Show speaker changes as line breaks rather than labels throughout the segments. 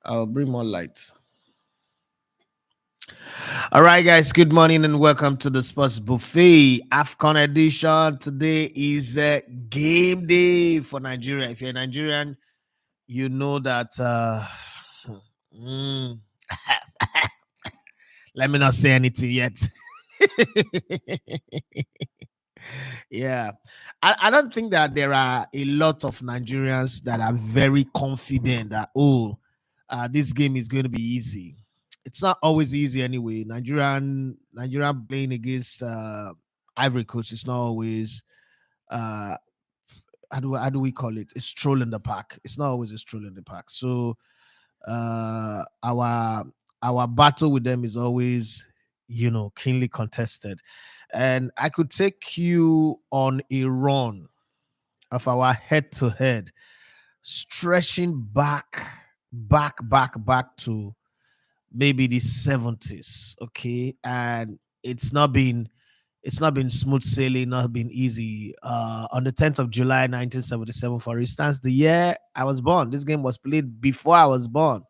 I'll bring more light. All right, guys. Good morning and welcome to the Sports Buffet AFCON edition. Today is game day for Nigeria. If you're a Nigerian, you know that. Mm, let me not say anything yet. Yeah, I don't think that there are a lot of Nigerians that are very confident that this game is going to be easy. It's not always easy anyway. Nigerian playing against Ivory Coast is not always uh how do we call it? A stroll in the park. It's not always a stroll in the park. So uh our our battle with them is always keenly contested, and I could take you on a run of our head to head, stretching back to maybe the 70s. Okay, and it's not been smooth sailing, not been easy. On the 10th of July 1977, for instance, the year I was born, this game was played before I was born.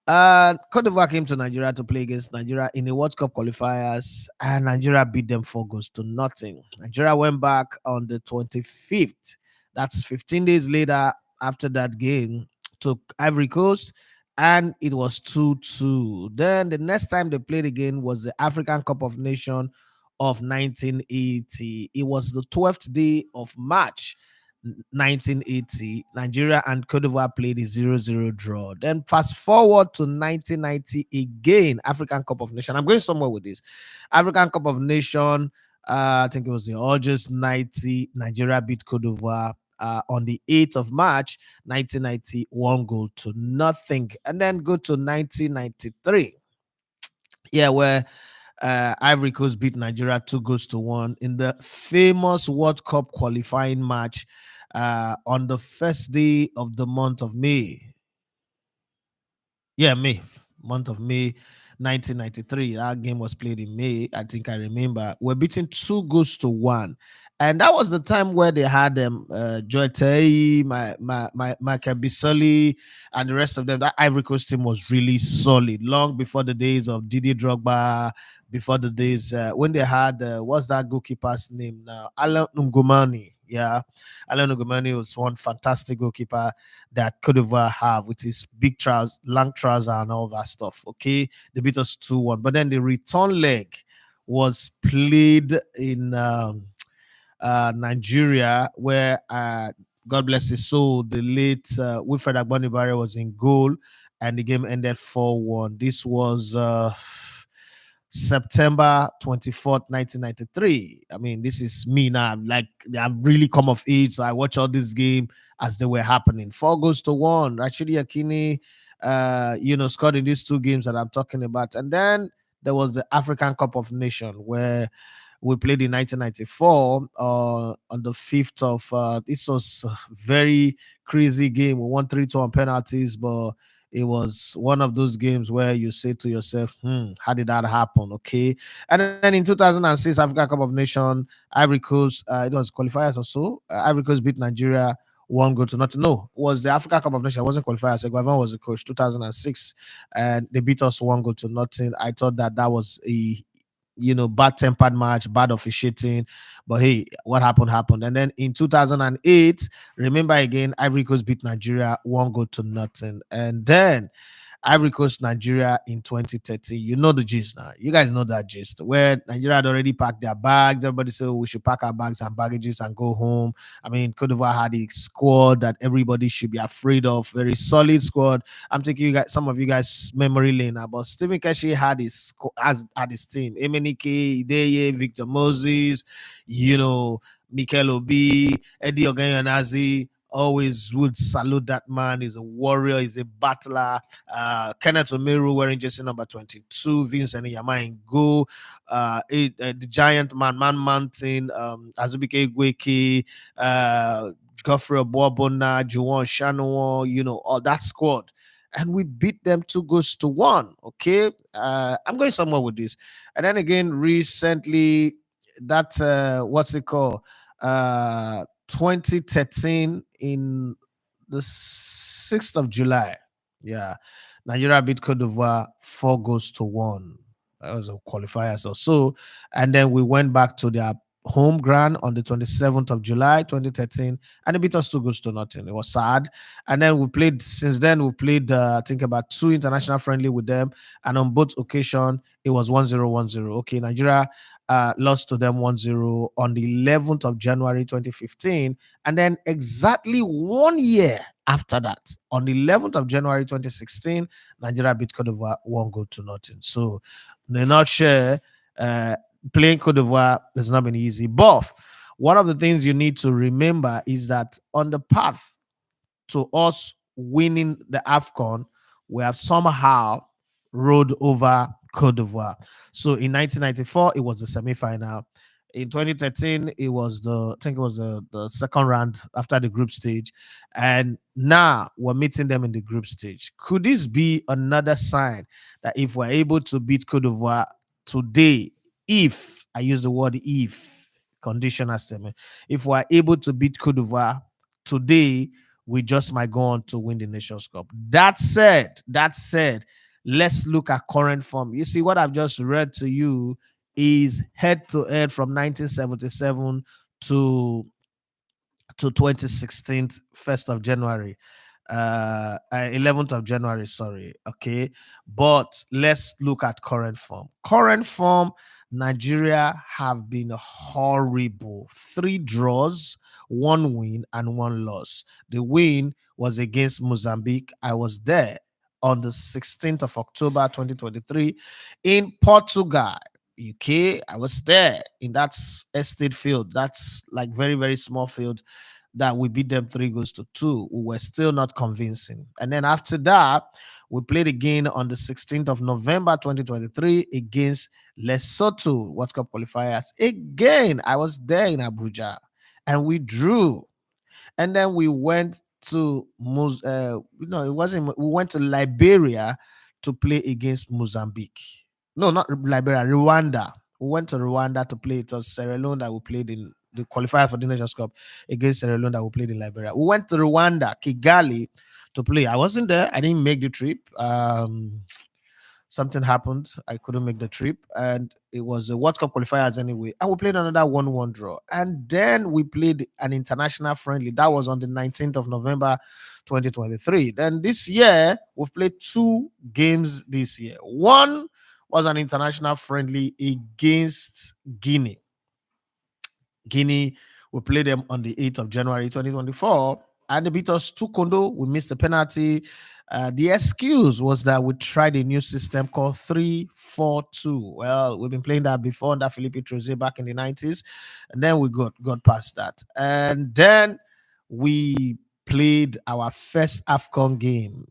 Cote d'Ivoire came to Nigeria to play against Nigeria in the World Cup qualifiers, and Nigeria beat them 4 goals to nothing. Nigeria went back on the 25th. That's 15 days later after that game to Ivory Coast, and it was 2-2. Then the next time they played again was the African Cup of Nations of 1980. It was the 12th day of March 1980, Nigeria and Cote d'Ivoire played a 0-0 draw. Then fast forward to 1990 again, African Cup of Nations. I'm going somewhere with this. African Cup of Nations, I think it was in August 90, Nigeria beat Cote d'Ivoire. On the 8th of March 1990, 1 goal to nothing. And then go to 1993. Yeah, where Ivory Coast beat Nigeria 2 goals to one in the famous World Cup qualifying match on the first day of the month of May. Yeah, May, month of May 1993. That game was played in May. I think I remember. We're beating 2 goals to one. And that was the time where they had Joy Tay, Michael Bisoli, and the rest of them. That Ivory Coast team was really solid, long before the days of Didier Drogba, before the days when they had what's that goalkeeper's name now? Alan Ngomani. Yeah, Alan Ngomani was one fantastic goalkeeper that Cote d'Ivoire have with his big trousers, long trouser, and all that stuff. Okay, they beat us 2-1, but then the return leg was played in Nigeria, where God bless his soul, the late Wilfred Agbonibare was in goal, and the game ended 4-1. This was September 24th, 1993. I mean, this is me now. I'm really come of age, so I watch all this game as they were happening. 4 goals to one. Rashidi Akini, scored in these 2 games that I'm talking about. And then there was the African Cup of Nations where we played in 1994 on the 5th of this was a very crazy game. We won 3-2 on penalties, but it was one of those games where you say to yourself, how did that happen? Okay. And then in 2006, Africa Cup of Nation, Ivory Coast, it was qualifiers or so. Ivory Coast beat Nigeria 1 goal to nothing. No, it was the Africa Cup of Nations. It wasn't qualifiers. Guavan was the coach, 2006, and they beat us 1 goal to nothing. I thought that was a bad tempered match, bad officiating. But hey, what happened happened. And then in 2008, remember again, Ivory Coast beat Nigeria 1 goal to nothing. And then Ivory Coast, Nigeria in 2030. You know the gist now. You guys know that gist. Where Nigeria had already packed their bags. Everybody said, we should pack our bags and baggages and go home. I mean, Cote d'Ivoire had a squad that everybody should be afraid of. Very solid squad. I'm taking you guys, some of you guys, memory lane now. But Stephen Keshi had his team. Emenike, Ideye, Victor Moses, Mikel Obi, Eddie Oganyanazi, always would salute that man. He's a warrior, he's a battler. Kenneth Omeru wearing jersey number 22, Vincent Yama in goal, the giant man Mountain, Azubike Gweke, Godfrey Obwabona, Juwon Shanuo, all that squad. And we beat them 2 goals to one. Okay. I'm going somewhere with this. And then again, recently, that what's it called? 2013 in the 6th of July. Yeah. Nigeria beat Cote d'Ivoire 4 goals to 1. That was a qualifiers or so. And then we went back to their home ground on the 27th of July 2013, and they beat us 2 goals to nothing. It was sad. And then since then, we played, I think, about two international friendly with them. And on both occasions, it was 1-0, 1-0. Okay, Nigeria lost to them 1-0 on the 11th of January 2015. And then exactly 1 year after that, on the 11th of January 2016, Nigeria beat Cote d'Ivoire 1 goal to nothing. So, in a nutshell, uh, playing Cote d'Ivoire has not been easy. But one of the things you need to remember is that on the path to us winning the AFCON, we have somehow rode over Cote d'Ivoire. So in 1994, it was the semi-final. In 2013, it was I think it was the second round after the group stage. And now we're meeting them in the group stage. Could this be another sign that if we're able to beat Cote d'Ivoire today, if I use the word if, conditional statement, if we're able to beat Cote d'Ivoire today, we just might go on to win the Nations Cup. That said, let's look at current form. You see, what I've just read to you is head to head from 1977 to 2016, 1st of January, 11th of January, sorry. Okay. But let's look at current form. Current form, Nigeria have been horrible. 3 draws, 1 win, and 1 loss. The win was against Mozambique. I was there on the 16th of October 2023 in Portugal. UK, I was there in that estate field. That's like very, very small field that we beat them 3 goals to 2. We were still not convincing. And then after that, we played again on the 16th of November 2023 against Lesotho World Cup qualifiers. Again, I was there in Abuja and we drew. And then we went to no, it wasn't. We went to Liberia to play against Mozambique. No, not Liberia, Rwanda. We went to Rwanda to play. It was Sierra Leone that we played in the qualifier for the Nations Cup against Sierra Leone that we played in Liberia. We went to Rwanda, Kigali, to play. I wasn't there. I didn't make the trip. Something happened. I couldn't make the trip, and it was a World Cup qualifiers anyway. And we played another 1-1 draw, and then we played an international friendly. That was on the 19th of November, 2023. Then this year we've played 2 games this year. One was an international friendly against Guinea. Guinea, we played them on the 8th of January 2024, and they beat us 2 Kondo. We missed the penalty. The excuse was that we tried a new system called 3-4-2. Well, we've been playing that before under Philippe Troze back in the 90s, and then we got past that. And then we played our first AFCON game.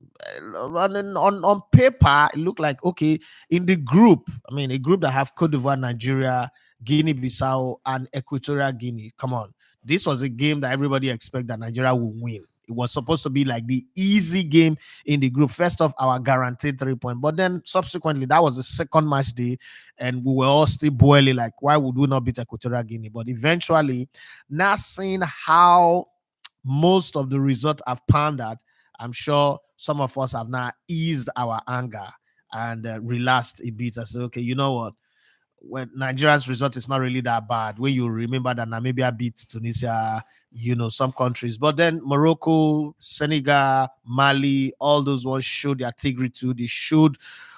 On paper, it looked like okay. In the group, I mean, a group that have Cote d'Ivoire, Nigeria, Guinea-Bissau, and Equatorial Guinea. Come on. This was a game that everybody expected that Nigeria will win. It was supposed to be like the easy game in the group. First off, our guaranteed 3 point. But then subsequently, that was the second match day, and we were all still boiling like, why would we not beat Equatorial Guinea? But eventually, now seeing how most of the results have panned out, I'm sure some of us have now eased our anger and relaxed a bit and said, okay, you know what? When Nigeria's result is not really that bad, when you remember that Namibia beat Tunisia, some countries, but then Morocco, Senegal, Mali, all those ones showed their integrity. They showed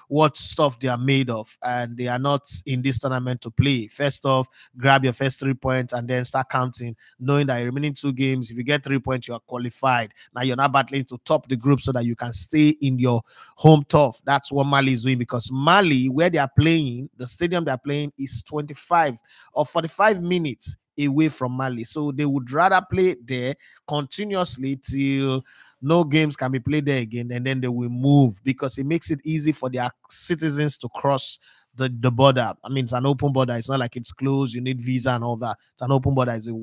what stuff they are made of, and they are not in this tournament to play. First off, grab your first 3 points and then start counting, knowing that remaining 2 games, if you get 3 points, you are qualified. Now you're not battling to top the group so that you can stay in your home turf. That's what Mali is doing, because Mali, where they are playing, the stadium they are playing is 25 or 45 minutes away from Mali. So they would rather play there continuously till no games can be played there again, and then they will move, because it makes it easy for their citizens to cross the border. I mean, it's an open border. It's not like it's closed. You need visa and all that. It's an open border. It's a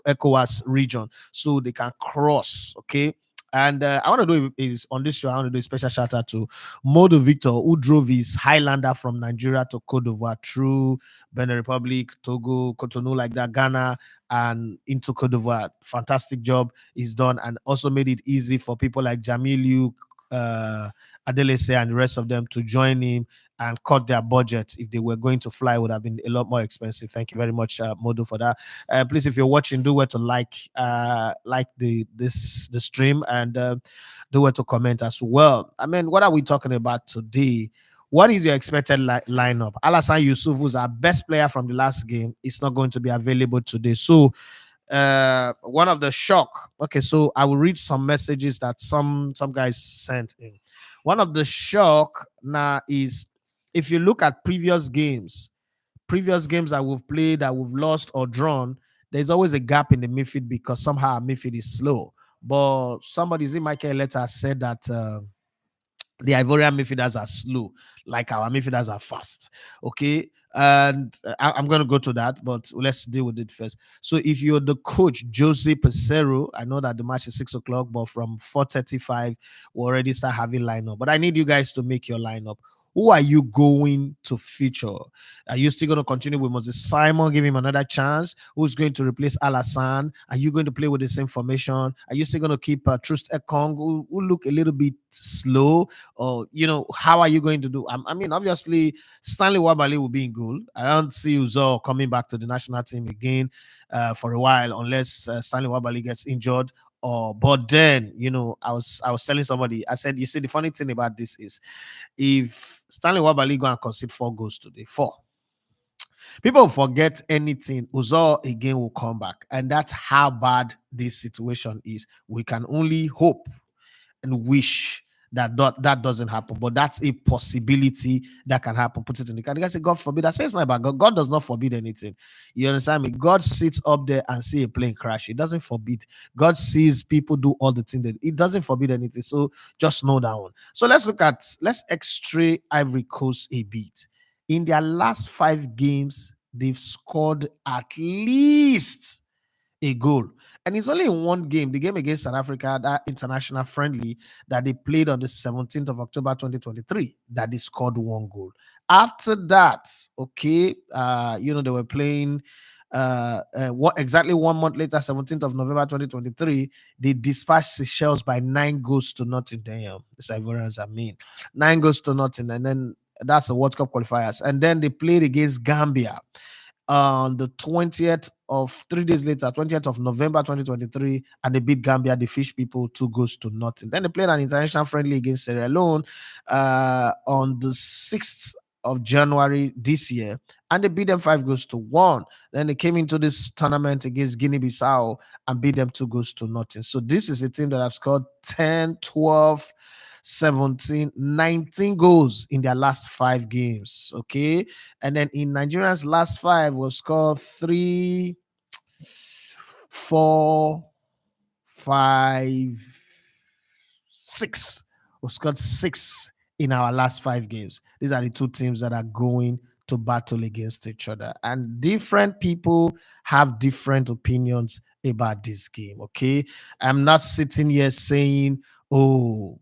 ECOWAS region, so they can cross. Okay. And I want to do is on this show, I want to do a special shout out to Modo Victor, who drove his Highlander from Nigeria to Cote d'Ivoire through Benin Republic, Togo, Cotonou, like that, Ghana, and into Cote d'Ivoire. Fantastic job is done, and also made it easy for people like Jamilu, Adelese and the rest of them to join him and cut their budget. If they were going to fly, it would have been a lot more expensive. Thank you very much, Modu, for that. Please, if you're watching, do well to like the stream, and do well to comment as well. I mean, what are we talking about today? What is your expected lineup? Alhassan Yusuf, who's our best player from the last game, is not going to be available today. So one of the shock. Okay, so I will read some messages that some guys sent in. One of the shock now is, if you look at previous games that we've played, that we've lost or drawn, there's always a gap in the midfield because somehow our midfield is slow. But somebody, in Michael letter, said that the Ivorian midfielders are slow, like our midfielders are fast. Okay. And I'm going to go to that, but let's deal with it first. So, if you're the coach, Jose Pesero, I know that the match is 6 o'clock, but from 4:35, we already start having lineup. But I need you guys to make your lineup. Who are you going to feature? Are you still going to continue with Moses Simon, give him another chance? Who's going to replace Alhassan? Are you going to play with the same formation? Are you still going to keep Trust Ekong, who look a little bit slow? Or, how are you going to do? I mean, obviously, Stanley Wabali will be in goal. I don't see Uzo coming back to the national team again for a while, unless Stanley Wabali gets injured. But then, I was telling somebody, I said, you see, the funny thing about this is, if Stanley Wabali go and concede 4 goals today, people forget anything, Uzo again will come back. And that's how bad this situation is. We can only hope and wish that doesn't happen, but that's a possibility that can happen. Put it in the can. You guys say, God forbid. I say it's not about God. God does not forbid anything. You understand me? God sits up there and see a plane crash. It doesn't forbid. God sees people do all the things that it doesn't forbid anything. So just know that one. So let's x-ray Ivory Coast a bit. In their last 5 games, they've scored at least a goal. And it's only in one game, the game against South Africa, that international friendly that they played on the 17th of October 2023, that they scored 1 goal. After that, okay, they were playing what exactly 1 month later, 17th of November 2023, they dispatched Seychelles by 9 goals to nothing. Damn, the Ivorians, 9 goals to nothing. And then that's the World Cup qualifiers. And then they played against Gambia on the 20th of 3 days later, 20th of November 2023, and they beat Gambia, the fish people, 2 goals to nothing. Then they played an international friendly against Sierra Leone on the 6th of January this year, and they beat them 5 goals to 1. Then they came into this tournament against Guinea-Bissau and beat them 2 goals to nothing. So this is a team that have scored 10, 12, 17, 19 goals in their last 5 games. Okay. And then in Nigeria's last 5, we'll score 3, 4, 5, 6. We scored 6 in our last 5 games. These are the two teams that are going to battle against each other. And different people have different opinions about this game. Okay. I'm not sitting here saying, oh,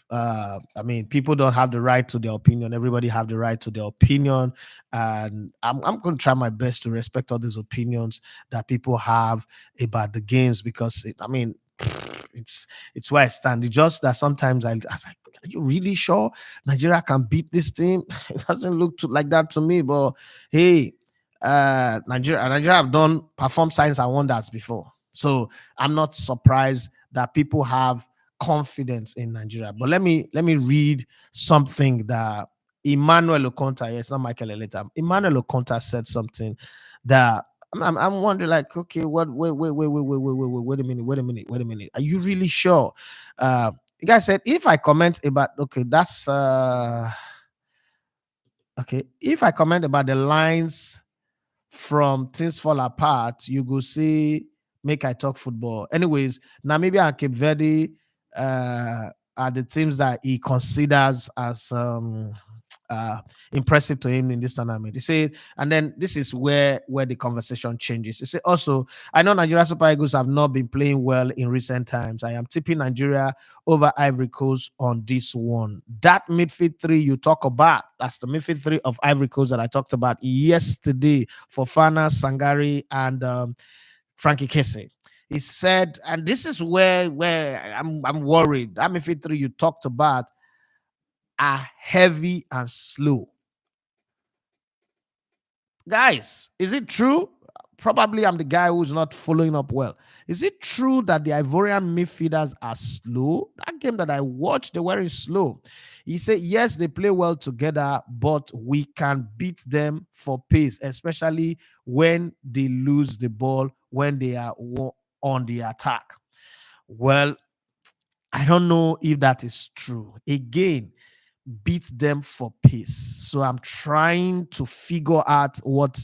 I mean, people don't have the right to their opinion. Everybody have the right to their opinion, and I'm going to try my best to respect all these opinions that people have about the games, because it's where I stand. It's just that sometimes I was like, are you really sure Nigeria can beat this team? It doesn't look like that to me. But hey, Nigeria have performed signs and wonders before, so I'm not surprised that people have confidence in Nigeria. But let me read something that Emmanuel Okonta, yes, not Michael Eleta, Emmanuel Okonta said something that I'm wondering, like, okay, wait a minute. Are you really sure? The guy said, if I comment about, okay, that's okay, if I comment about the lines from Things Fall Apart, you go see make I talk football. Anyways, Namibia and Cape Verde are the teams that he considers as impressive to him in this tournament. He said, and then this is where the conversation changes. He said, also, I know Nigeria Super Eagles have not been playing well in recent times. I am tipping Nigeria over Ivory Coast on this one. That midfield 3 you talk about, that's the midfield 3 of Ivory Coast that I talked about yesterday. Fofana, Sangare, and Frankie Kesse. He said, and this is where I'm worried. I'm if three you talked about are heavy and slow. Guys, is it true? Probably I'm the guy who's not following up well. Is it true that the Ivorian midfielders are slow? That game that I watched, they were slow. He said, yes, they play well together, but we can beat them for pace, especially when they lose the ball, when they are on the attack. Well, I don't know if that is true. Again, beat them for pace. So I'm trying to figure out what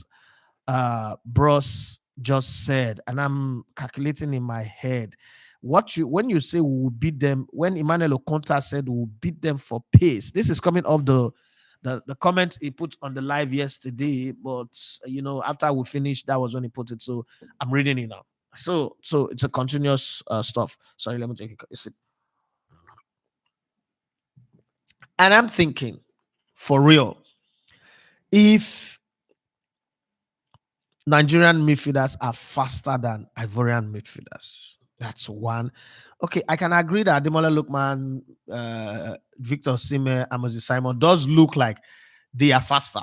Bros just said, and I'm calculating in my head what you when you say we will beat them. When Emmanuel Okonta said we will beat them for pace, this is coming off the comment he put on the live yesterday. But after we finished, that was when he put it. So I'm reading it now. So it's a continuous stuff. Sorry, let me take a sip. And I'm thinking, for real, if Nigerian midfielders are faster than Ivorian midfielders. That's one. Okay, I can agree that Ademola Lookman, Victor Sime, and Moses Simon does look like they are faster,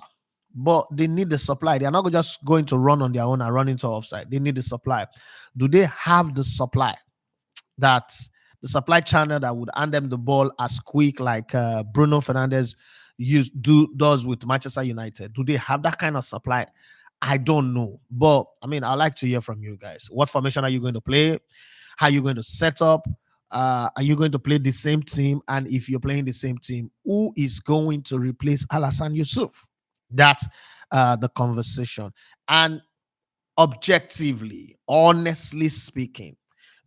but they need the supply. They are not just going to run on their own and run into offside. They need the supply. Do they have the supply? That the supply channel that would hand them the ball as quick like Bruno Fernandes does with Manchester United? Do they have that kind of supply? I don't know, but I mean, I'd like to hear from you guys. What formation are you going to play? How are you going to set up? Are you going to play the same team? And if you're playing the same team, who is going to replace Alhassan Yusuf? That's the conversation. And objectively, honestly speaking,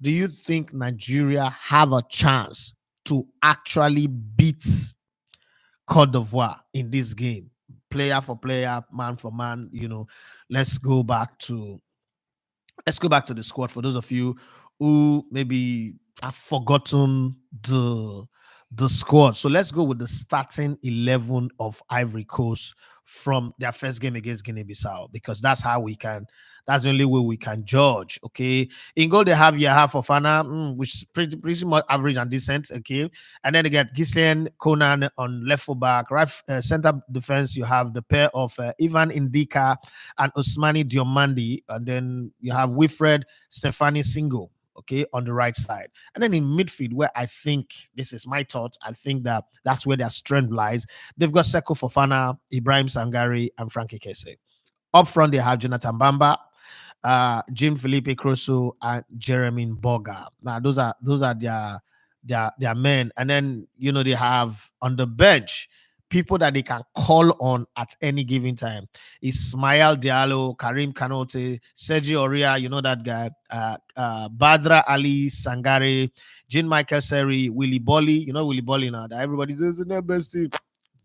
do you think Nigeria have a chance to actually beat Cote d'Ivoire in this game? Player for player, man for man, let's go back to the squad for those of you who maybe have forgotten the squad. So let's go with the starting 11 of Ivory Coast from their first game against Guinea-Bissau, because that's the only way we can judge. Okay, in goal they have Yaha Fofana, which is pretty much average and decent. Okay, and then they get Gislen Conan on left full back. Right center defense, you have the pair of Ivan Indika and Osmani Diomandi, and then you have Wilfred Stefani Singo, okay, on the right side. And then in midfield, where I think, this is my thought, I think that's where their strength lies. They've got Seko Fofana, Ibrahim Sangari, and Frankie Kese. Up front, they have Jonathan Bamba, Jim Felipe Crosso, and Jeremy Boga. Now, those are their men. And then they have on the bench people that they can call on at any given time. Ismail Diallo, Karim Kanote, Sergio Oria, that guy, Badra Ali Sangare, Jean Michael Seri, Willie Bolly, Willie Bolly now that everybody says is the best team.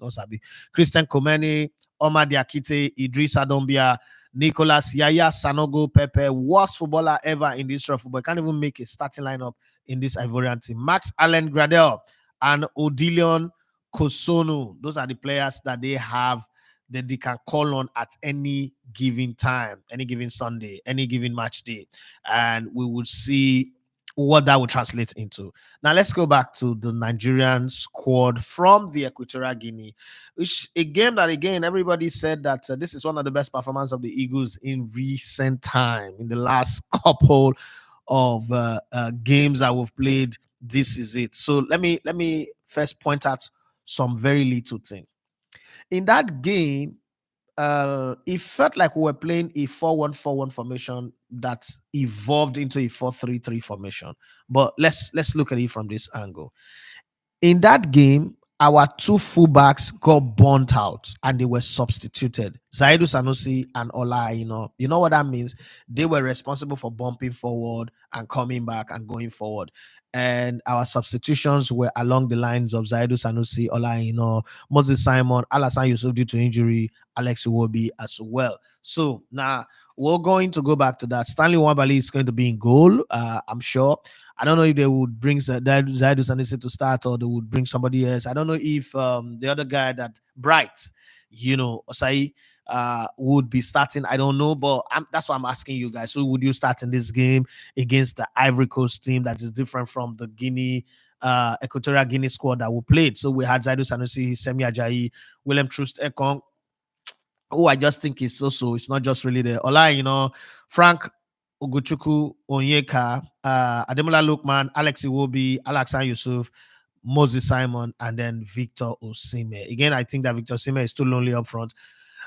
No sabi. Christian Komeni, Omar Diakite, Idris Adombia, Nicolas Yaya Sanogo Pepe, worst footballer ever in this rough football. Can't even make a starting lineup in this Ivorian team. Max Allen Gradel and Odilion Kosono. Those are the players that they have that they can call on at any given time, any given Sunday, any given match day. And we will see what that will translate into. Now let's go back to the Nigerian squad from the Equatorial Guinea, which a game that again everybody said that this is one of the best performances of the Eagles in recent time. In the last couple of games that we've played, this is it. So let me first point out some very little thing. In that game, it felt like we were playing a 4-1-4-1 formation that evolved into a 4-3-3 formation. But let's look at it from this angle. In that game, our two fullbacks got burnt out and they were substituted. Zaidu Sanusi and Ola, you know what that means? They were responsible for bumping forward and coming back and going forward. And our substitutions were along the lines of Zaidu Sanusi, Ola, Moses Simon, Alhassan Yusuf due to injury, Alex Iwobi as well. So now we're going to go back to that. Stanley Wambali is going to be in goal, I'm sure. I don't know if they would bring Zaidu Sanusi to start or they would bring somebody else. I don't know if the other guy that Bright, Osai, would be starting. I don't know, but that's why I'm asking you guys. Who would you start in this game against the Ivory Coast team that is different from the Equatorial Guinea squad that we played? So we had Zaidu Sanusi, Semi Ajayi, William Troost Ekong, who I just think is so. It's not just really the Ola, Frank Oguchuku Onyeka, Ademola Lukman, Alex Iwobi, Alhassan Yusuf, Moses Simon, and then Victor Osimhen. Again, I think that Victor Osimhen is too lonely up front.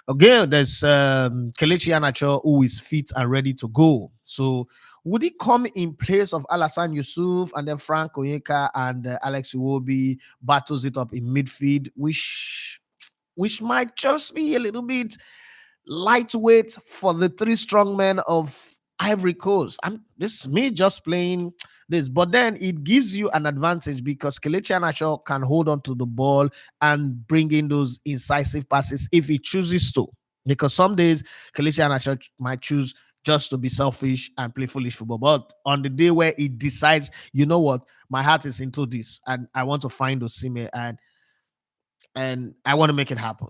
Again, there's Kelechi Iheanacho, who is fit and ready to go. So would he come in place of Alhassan Yusuf, and then Frank Onyeka and Alex Iwobi battles it up in midfield, which might just be a little bit lightweight for the three strong men of Ivory Coast. This is me just playing this, but then it gives you an advantage because Kelechi Iheanacho can hold on to the ball and bring in those incisive passes if he chooses to. Because some days Kelechi Iheanacho might choose just to be selfish and play foolish football. But on the day where he decides, you know what, my heart is into this and I want to find Osimhen and I want to make it happen,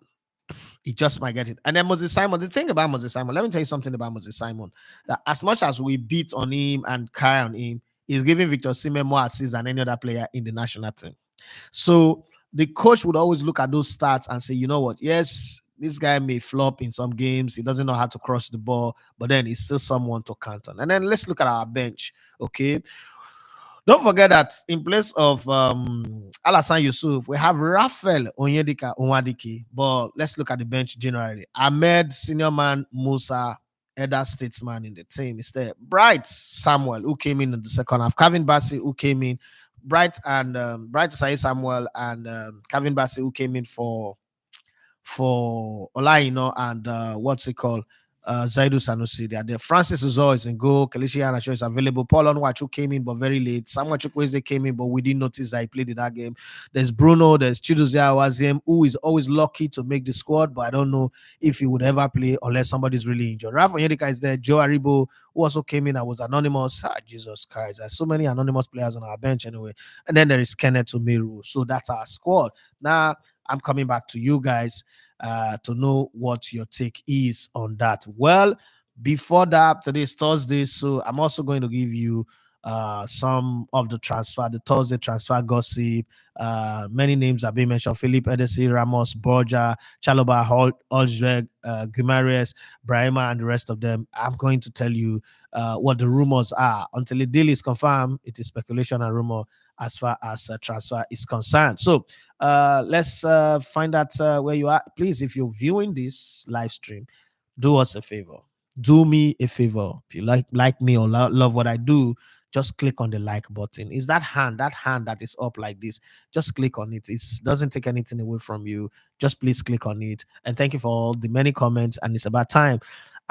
he just might get it. And then Moses Simon, the thing about Moses Simon, let me tell you something about Moses Simon. That as much as we beat on him and cry on him, he's giving Victor Osimhen more assists than any other player in the national team. So the coach would always look at those stats and say, you know what, yes, this guy may flop in some games. He doesn't know how to cross the ball, but then he's still someone to count on. And then let's look at our bench. Okay. Don't forget that in place of Alhassan Yusuf, we have Raphael Onyedika Onwadike. But let's look at the bench generally. Ahmed, senior man, Musa, elder statesman in the team. Instead, Bright Samuel, who came in the second half. Kevin Bassi, who came in. Bright Sai Samuel and Kevin Bassi, who came in for Olaino and what's it called? Zaidu Sanusi. They are there. Francis Uzo is in goal. Kelechi Iheanacho is available. Paul Onwachu came in, but very late. Samuel Chukwueze came in, but we didn't notice that he played in that game. There's Bruno. There's Chidozie Awaziem, who is always lucky to make the squad, but I don't know if he would ever play unless somebody's really injured. Rafa Onyedika is there. Joe Aribo, who also came in and was anonymous. Jesus Christ. There's so many anonymous players on our bench anyway. And then there is Kenneth Umeru. So that's our squad. Now, I'm coming back to you guys to know what your take is on that. Well, before that, today is Thursday, so I'm also going to give you some of the Thursday transfer gossip. Many names are being mentioned: Philip Edesi, Ramos, Borja, Chaloba, Olsberg, Guimaraes, Brahima, and the rest of them. I'm going to tell you what the rumors are. Until the deal is confirmed, it is speculation and rumor as far as transfer is concerned. So let's find out where you are. Please, if you're viewing this live stream, do us a favor. Do me a favor. If you like me or love what I do, just click on the like button. Is that hand that is up like this? Just click on it. It doesn't take anything away from you. Just please click on it. And thank you for all the many comments. And it's about time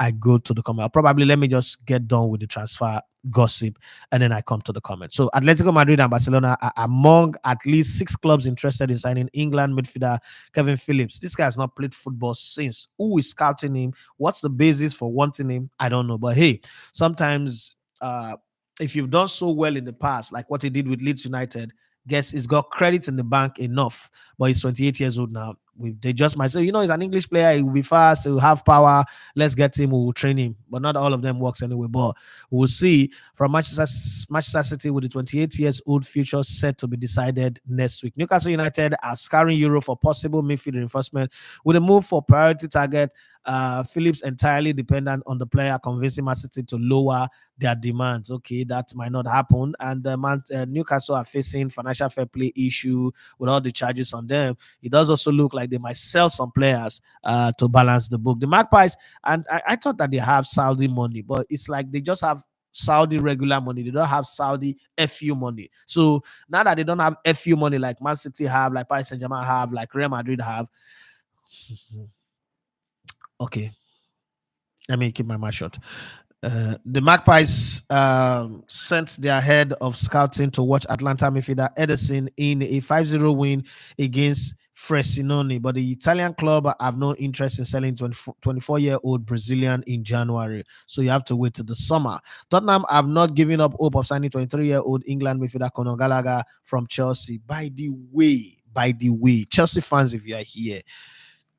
I go to the comment. Probably let me just get done with the transfer gossip and then I come to the comment. So Atletico Madrid and Barcelona are among at least 6 clubs interested in signing England midfielder Kevin Phillips. This guy has not played football since. Who is scouting him? What's the basis for wanting him? I don't know. But hey, sometimes if you've done so well in the past, like what he did with Leeds United, guess he's got credit in the bank enough. But he's 28 years old now. They just might say, he's an English player. He will be fast. He will have power. Let's get him. We will train him. But not all of them works anyway. But we'll see. From Manchester City, with the 28 years old future set to be decided next week. Newcastle United are scouring Europe for possible midfield reinforcement with a move for priority target. Phillips entirely dependent on the player convincing Man City to lower their demands. Okay, that might not happen. And Newcastle are facing financial fair play issue with all the charges on them. It does also look like they might sell some players to balance the book. The Magpies, and I thought that they have Saudi money, but it's like they just have Saudi regular money. They don't have Saudi FU money. So now that they don't have FU money like Man City have, like Paris Saint-Germain have, like Real Madrid have, okay, let me keep my mouth shut. The Magpies sent their head of scouting to watch Atlanta midfielder Ederson in a 5-0 win against Frosinone, but the Italian club have no interest in selling 24-year-old Brazilian in January, so you have to wait till the summer. Tottenham have not given up hope of signing 23-year-old England midfielder Conor Gallagher from Chelsea. By the way, Chelsea fans, if you are here,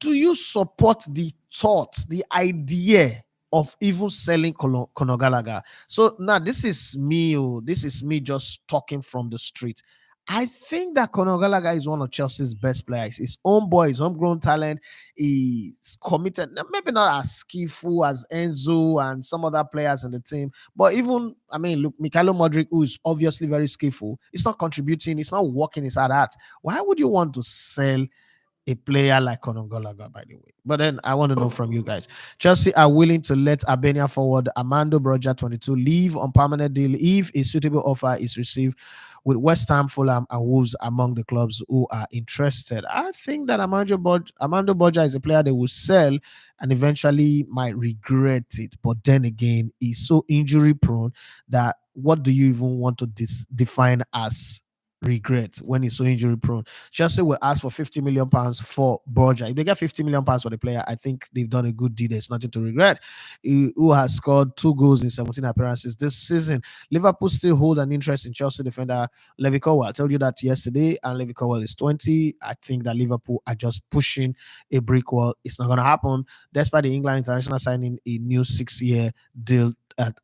do you support the thought, the idea of even selling Conor Gallagher? So now this is me. This is me just talking from the street. I think that Conor Gallagher is one of Chelsea's best players. His own boy, his homegrown talent. He's committed, maybe not as skillful as Enzo and some other players in the team, but even, I mean, look, Mikhailo Modric, who is obviously very skillful, it's not contributing, it's not working his hard out. Why would you want to sell a player like Conor Gallagher, by the way? But then I want to know from you guys. Chelsea are willing to let Albania forward Armando Broja, 22, leave on permanent deal if a suitable offer is received, with West Ham, Fulham, and Wolves among the clubs who are interested. I think that Armando Broja is a player they will sell and eventually might regret it. But then again, he's so injury prone that what do you even want to define as regret when he's so injury prone? Chelsea will ask for 50 million pounds for Borja. If they get 50 million pounds for the player, I think they've done a good deed. There's nothing to regret. Who has scored 2 goals in 17 appearances this season. Liverpool still hold an interest in Chelsea defender Levi Colwill. I told you that yesterday, and Levi Colwill is 20. I think that Liverpool are just pushing a brick wall. It's not going to happen, despite the England international signing a new 6-year deal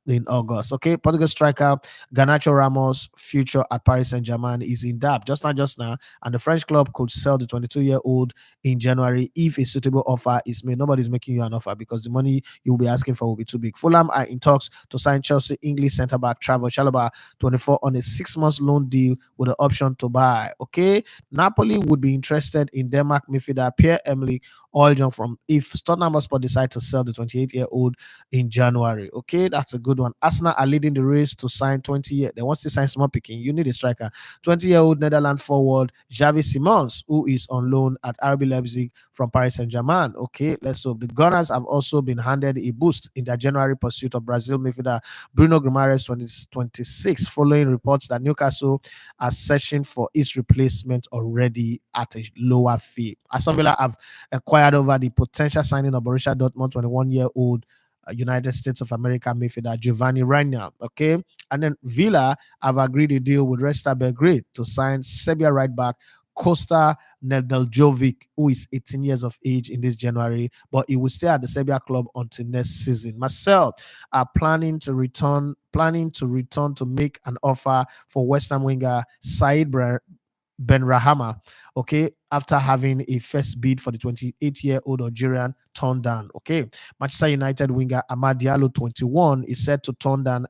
in August. Okay, Portugal striker Garnacho Ramos' future at Paris Saint-Germain is in doubt just now, and the French club could sell the 22-year-old in January if a suitable offer is made. Nobody's making you an offer because the money you'll be asking for will be too big. Fulham are in talks to sign Chelsea English centre-back Trevor Chalobah, 24, on a 6-month loan deal with the option to buy. Okay, Napoli would be interested in Denmark midfielder Pierre-Emerick Aubameyang from if Tottenham Hotspur decide to sell the 28-year-old in January. Okay, that's a good one. Arsenal are leading the race to sign 20-year. They want to sign small picking. You need a striker. 20-year-old Netherlands forward Xavi Simons, who is on loan at RB Leipzig from Paris Saint-Germain. Okay, let's hope. The Gunners have also been handed a boost in their January pursuit of Brazil midfielder Bruno Guimaraes, 2026, following reports that Newcastle are searching for its replacement already at a lower fee. Aston Villa have acquired over the potential signing of Borussia Dortmund, 21-year-old United States of America midfielder Giovanni Reina. Okay, and then Villa have agreed a deal with Red Star Belgrade to sign Serbia right back Kosta Nedeljkovic, who is 18 years of age in this January, but he will stay at the Serbia club until next season. Marcel are planning to return to make an offer for West Ham winger Said Ben Rahama, okay, after having a first bid for the 28-year-old Algerian turned down. Okay, Manchester United winger Amad Diallo, 21, is set to turn down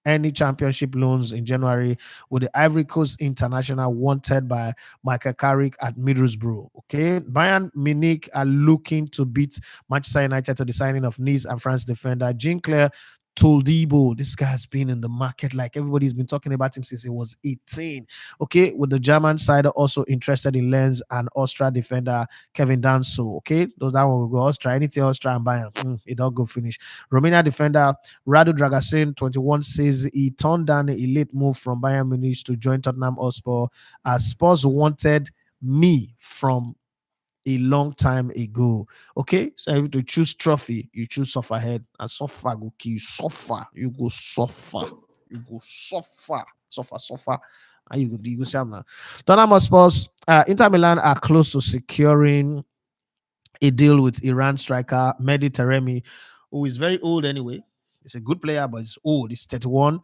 any championship loans in January, with the Ivory Coast international wanted by Michael Carrick at Middlesbrough. Okay, Bayern Munich are looking to beat Manchester United to the signing of Nice and France defender Jean-Claire Toldibo. This guy has been in the market, like everybody's been talking about him since he was 18. Okay, with the German side also interested in Lens and Austria defender Kevin Danso. Okay, those that one will go Austria, anything Austria and Bayern, it all go finish. Romania defender Radu Dragusin, 21, says he turned down a late move from Bayern Munich to join Tottenham Hotspur, as Spurs wanted me from a long time ago. Okay, so if you choose trophy, you choose suffer head, and suffer go kill you. Suffer, you go suffer, suffer. And you go see now. Tottenham Hotspurs, Inter Milan are close to securing a deal with Iran striker Mehdi Taremi, who is very old anyway. He's a good player, but he's old. He's 31,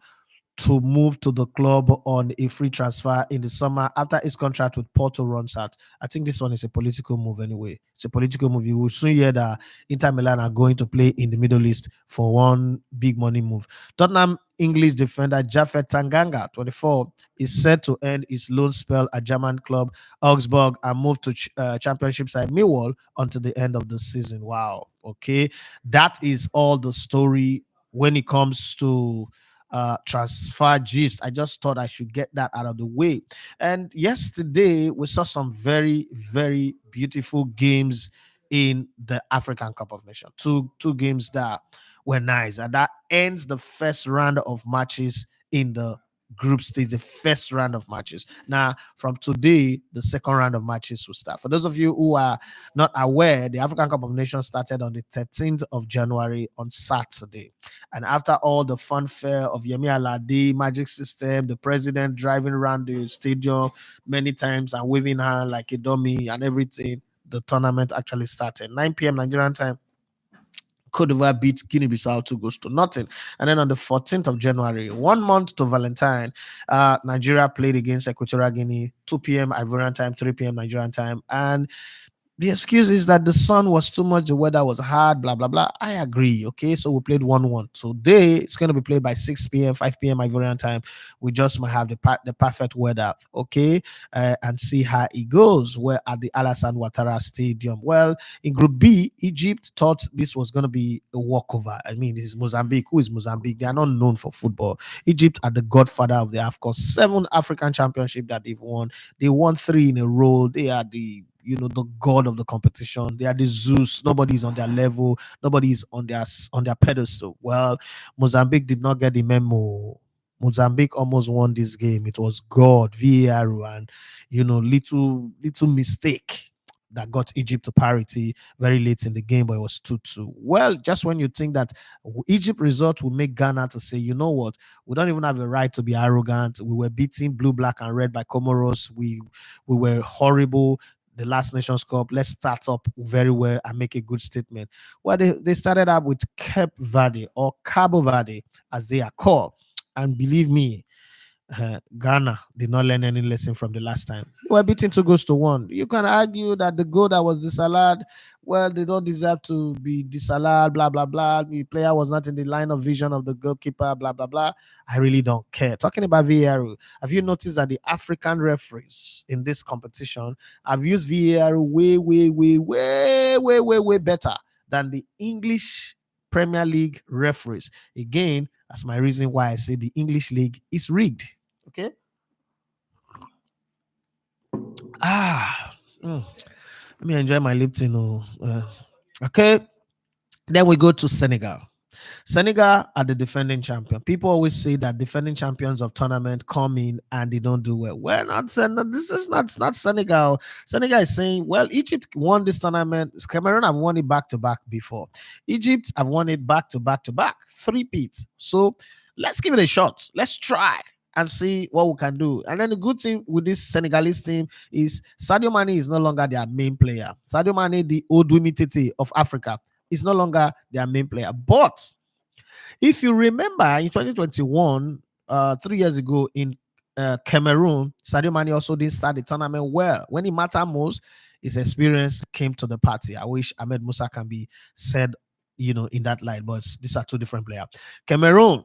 to move to the club on a free transfer in the summer after his contract with Porto runs out. I think this one is a political move anyway. It's a political move. You will soon hear that Inter Milan are going to play in the Middle East for one big money move. Tottenham English defender Jafet Tanganga, 24, is set to end his loan spell at German club Augsburg and move to championship side Millwall until the end of the season. Wow. Okay. That is all the story when it comes to transfer gist. I just thought I should get that out of the way. And yesterday we saw some very, very beautiful games in the African Cup of Nations. Two games that were nice, and that ends the first round of matches in the group stage, the first round of matches. Now, from today, the second round of matches will start. For those of you who are not aware, the African Cup of Nations started on the 13th of January on Saturday. And after all the fanfare of Yemi Alade, Magic System, the president driving around the stadium many times and waving her like a dummy and everything, the tournament actually started. 9 p.m. Nigerian time, Cote d'Ivoire beat Guinea-Bissau 2 goals to nothing. And then on the 14th of January, 1 month to Valentine, Nigeria played against Equatorial Guinea, 2 p.m. Ivorian time, 3 p.m. Nigerian time. And the excuse is that the sun was too much, the weather was hard, blah blah blah. I agree. Okay, so we played 1-1. Today it's going to be played by 6 p.m., 5 p.m. Ivorian time. We just might have the perfect weather, okay, and see how it goes. We're at the Alhassan Ouattara Stadium. Well, in Group B, Egypt thought this was going to be a walkover. I mean, this is Mozambique. Who is Mozambique? They are not known for football. Egypt are the godfather of the AFCON, 7 African championship that they've won. They won 3 in a row. They are the god of the competition. They are the Zeus. Nobody's on their level. Nobody's on their pedestal. Well, Mozambique did not get the memo. Mozambique almost won this game. It was God, VAR, and little mistake that got Egypt to parity very late in the game, but it was 2-2. Well, just when you think that Egypt result will make Ghana to say, you know what, we don't even have the right to be arrogant. We were beating blue, black, and red by Comoros. We were horrible the last Nations Cup. Let's start up very well and make a good statement. Well, they started up with Cape Verde, or Cabo Verde, as they are called. And believe me, Ghana did not learn any lesson from the last time. They were beaten 2 goals to 1. You can argue that the goal that was disallowed, well, they don't deserve to be disallowed, blah, blah, blah. The player was not in the line of vision of the goalkeeper, blah, blah, blah. I really don't care. Talking about VAR, have you noticed that the African referees in this competition have used VAR way, way, way, way, way, way, way better than the English Premier League referees? Again, that's my reason why I say the English league is rigged. Okay. Let me enjoy my Lipton. Okay. Then we go to Senegal. Senegal are the defending champion. People always say that defending champions of tournament come in and they don't do well. Well, this is not Senegal. Senegal is saying, well, Egypt won this tournament. Cameroon have won it back to back before. Egypt have won it back to back to back, 3-peat. So let's give it a shot. Let's try and see what we can do. And then the good thing with this Senegalese team is Sadio Mane is no longer their main player. Sadio Mane, the Odwimi Tete of Africa, is no longer their main player. But if you remember in 2021, 3 years ago in Cameroon, Sadio Mane also didn't start the tournament well. When it mattered most, his experience came to the party. I wish Ahmed Musa can be said, in that light, but these are 2 different players. Cameroon,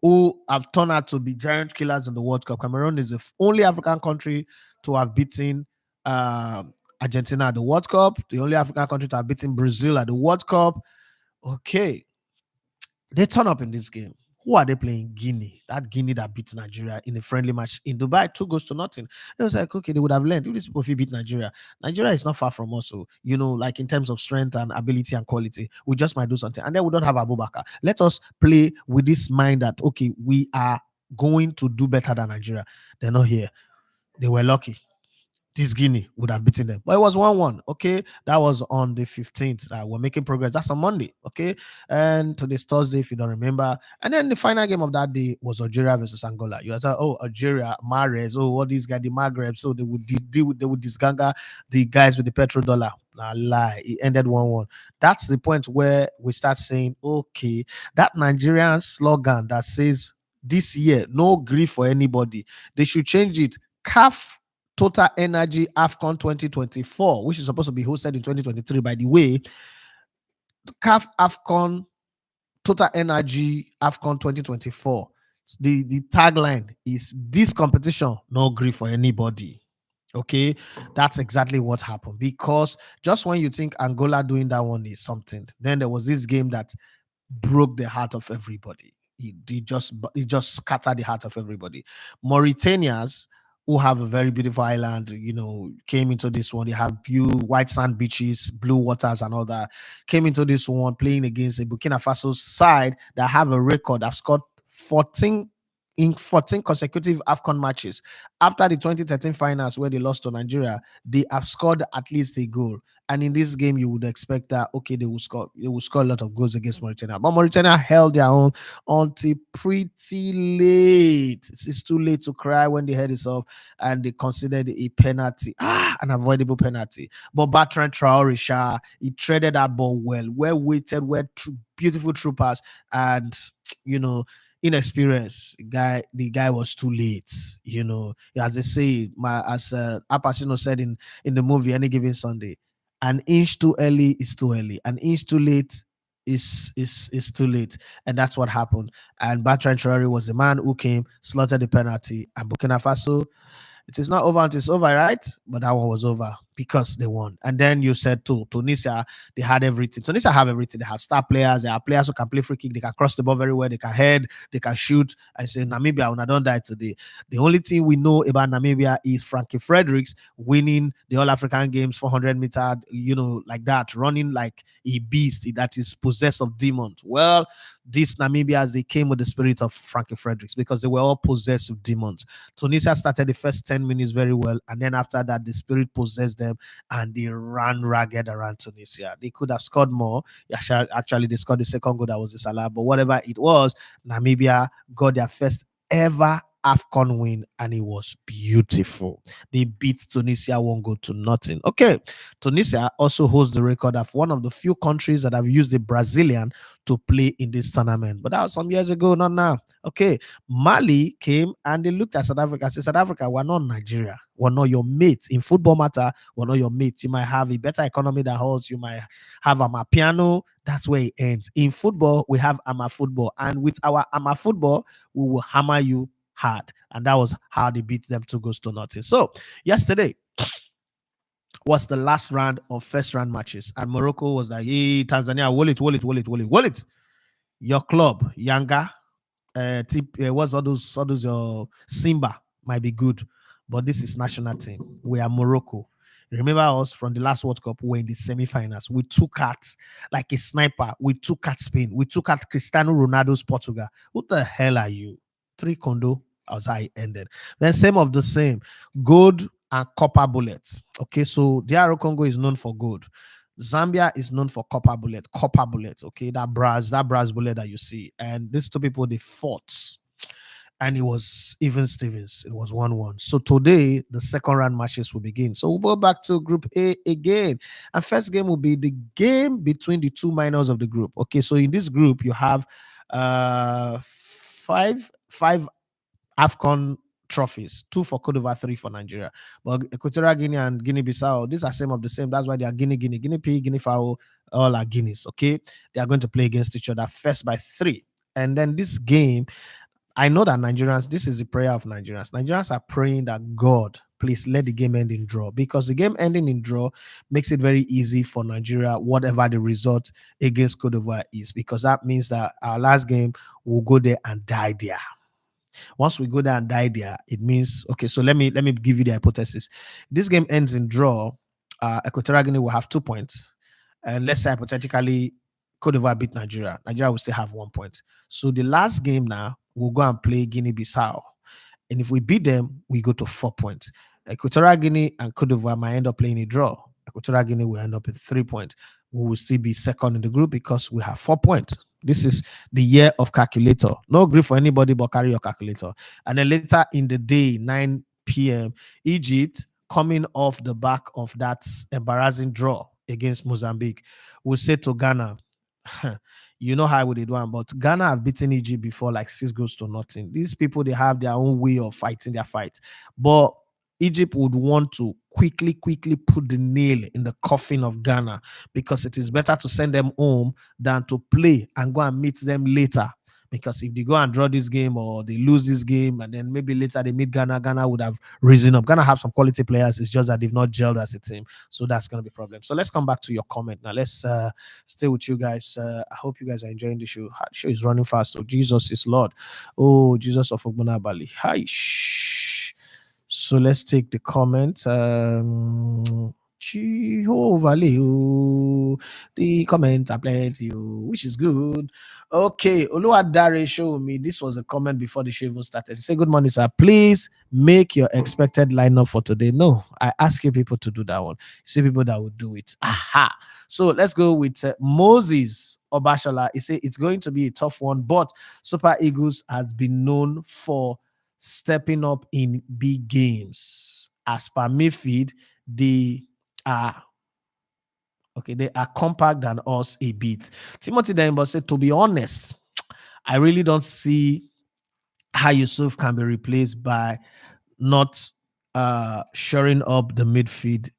who have turned out to be giant killers in the World Cup. Cameroon is the only African country to have beaten Argentina at the World Cup, the only African country to have beaten Brazil at the World Cup. Okay, they turn up in this game. Who are they playing? Guinea. That Guinea that beat Nigeria in a friendly match in Dubai, 2 goals to nothing. It was like, okay, they would have learned. If these people beat Nigeria, Nigeria is not far from us. So, like in terms of strength and ability and quality, we just might do something. And then we don't have Abubakar. Let us play with this mind that, okay, we are going to do better than Nigeria. They're not here. They were lucky. This Guinea would have beaten them. But it was 1-1. Okay. That was on the 15th. We're making progress. That's on Monday. Okay. And today's Thursday, if you don't remember. And then the final game of that day was Algeria versus Angola. You say, oh, Algeria, Mahrez, all these guys, the Maghreb. So they would disganga the guys with the petrodollar. Nah, lie. It ended 1-1. That's the point where we start saying, okay, that Nigerian slogan that says this year, no grief for anybody, they should change it. CAF Total Energy AFCON 2024, which is supposed to be hosted in 2023. By the way, CAF AFCON Total Energy AFCON 2024. The tagline is this competition, no grief for anybody. Okay, that's exactly what happened. Because just when you think Angola doing that one is something, then there was this game that broke the heart of everybody. It just scattered the heart of everybody. Mauritanians, who have a very beautiful island, came into this one. They have white sand beaches, blue waters, and all that. Came into this one playing against a Burkina Faso side that have a record. I've scored 14 in 14 consecutive AFCON matches. After the 2013 finals where they lost to Nigeria, they have scored at least a goal. And in this game, you would expect that okay, they will score a lot of goals against Mauritania. But Mauritania held their own until pretty late. It's too late to cry when they head it off and they considered a penalty. An avoidable penalty. But Bertrand Traore, he treaded that ball well weighted, beautiful through pass, and you know, inexperience. The guy was too late. As they say, as Al Pacino said in the movie Any Given Sunday, an inch too early is too early, an inch too late is too late, and that's what happened. And Bertrand Traore was the man who came, slaughtered the penalty, and Burkina Faso, it is not over until it's over, right? But that one was over because they won. And then you said to Tunisia, they had everything. Tunisia have everything. They have star players. They have players who can play free kick. They can cross the ball very well. They can head. They can shoot. I say Namibia, when I don't die today. The only thing we know about Namibia is Frankie Fredericks winning the All African Games 400 meter, like that, running like a beast that is possessed of demons. Well, these Namibians, they came with the spirit of Frankie Fredericks because they were all possessed with demons. Tunisia started the first 10 minutes very well, and then after that, the spirit possessed them and they ran ragged around Tunisia. They could have scored more. Actually, they scored the second goal, that was the Salah, but whatever it was, Namibia got their first ever AFCON win, and it was beautiful. They beat Tunisia 1-0. Okay, Tunisia also holds the record of one of the few countries that have used the Brazilian to play in this tournament, but that was some years ago, not now. Okay, Mali came and they looked at South Africa and said, South Africa, we're not Nigeria. We're not your mate. In football matter, we're not your mate. You might have a better economy than us. You might have a piano. That's where it ends. In football, we have Ama football. And with our Ama football, we will hammer you hard. And that was how they beat them 2-0. So yesterday was the last round of first round matches. And Morocco was like, hey, Tanzania, will it. Your club, Yanga, what's all those your Simba might be good, but this is national team. We are Morocco. Remember us from the last World Cup? We're in the semi-finals. We took out like a sniper. We took out Spain. We took out Cristiano Ronaldo's Portugal. Who the hell are you? 3-0 as I ended. Then same of the same. Gold and copper bullets. Okay, so DR Congo is known for gold. Zambia is known for copper bullet. Okay, that brass bullet that you see. And these two people, they fought. And it was even Stevens. It was 1-1. So today, the second round matches will begin. So we'll go back to Group A again. And first game will be the game between the two minors of the group. Okay, so in this group, you have five AFCON trophies, 2 for Côte d'Ivoire, 3 for Nigeria. But Equatorial Guinea and Guinea-Bissau, these are same of the same. That's why they are Guinea Pig, Guinea Fowl, all are Guineas, okay? They are going to play against each other first by 3. And then this game, I know that Nigerians, this is the prayer of Nigerians. Nigerians are praying that God, please let the game end in draw, because the game ending in draw makes it very easy for Nigeria, whatever the result against Côte d'Ivoire is, because that means that our last game will go there and die there. Once we go there and die there, it means, okay, so let me give you the hypothesis. This game ends in draw. Equatorial Guinea will have 2 points. And let's say hypothetically, Côte d'Ivoire beat Nigeria. Nigeria will still have 1 point. So the last game now, we'll go and play Guinea-Bissau. And if we beat them, we go to 4 points. Equatorial Guinea and Côte d'Ivoire might end up playing a draw. Equatorial Guinea will end up with 3 points. We will still be second in the group because we have 4 points. This is the year of calculator. No grief for anybody, but carry your calculator. And then later in the day, 9 p.m., Egypt, coming off the back of that embarrassing draw against Mozambique, will say to Ghana, you know how we did one, but Ghana have beaten Egypt before, like 6-0. These people, they have their own way of fighting their fight. But Egypt would want to quickly put the nail in the coffin of Ghana, because it is better to send them home than to play and go and meet them later. Because if they go and draw this game or they lose this game and then maybe later they meet Ghana, Ghana would have risen up. Ghana have some quality players. It's just that they've not gelled as a team. So that's going to be a problem. So let's come back to your comment. Now let's stay with you guys. I hope you guys are enjoying the show. The show is running fast. Oh, Jesus is Lord. Oh, Jesus of Ogbonna Bali. Hi. So let's take the comment. Jehovah Leo. The comments are plenty, which is good. Okay, Oluwadare show me this was a comment before the show even started. He said, "Good morning, sir. Please make your expected lineup for today." No, I ask you people to do that one. See people that will do it. Aha. So let's go with Moses Obashala. He said it's going to be a tough one, but Super Eagles has been known for stepping up in big games. As per midfield, they are okay, they are compact than us a bit. Timothy Dembo said, to be honest, I really don't see how Yusuf can be replaced by not shoring up the midfield.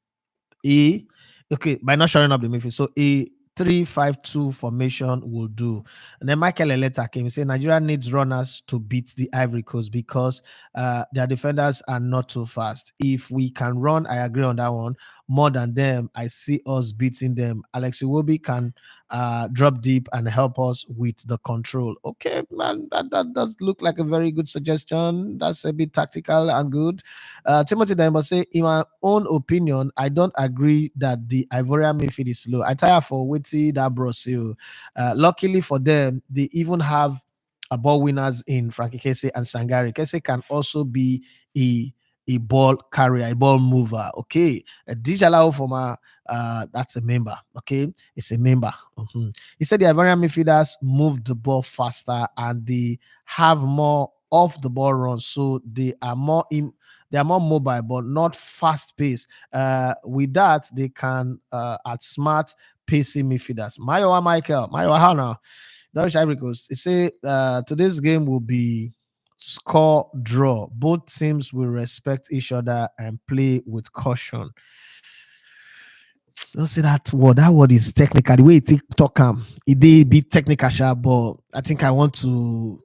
A okay, by not showing up the midfield. So a 3-5-2 formation will do. And then Michael Eleta came and said Nigeria needs runners to beat the Ivory Coast because their defenders are not too fast. If we can run, I agree on that one. More than them, I see us beating them. Alex Iwobi can drop deep and help us with the control. Okay, man, that does look like a very good suggestion. That's a bit tactical and good. Timothy Demba say, in my own opinion, I don't agree that the Ivorian midfield is slow. I tire for waiting that Brazil. Luckily for them, they even have a ball winners in Frankie Kese and Sangari. Kese can also be a ball carrier, a ball mover. Okay, Dijala Ofoma, that's a member. Okay, it's a member. He said the Ivorian midfielders move the ball faster and they have more off the ball runs, so they are more mobile, but not fast paced. With that, they can outsmart pacing midfielders. Mayowa Michael, Mayowa Hana, Darish Ivory Coast. He say today's game will be score draw. Both teams will respect each other and play with caution. Don't say that word. That word is technical. The way it talk it did be technical, sha, but I think I want to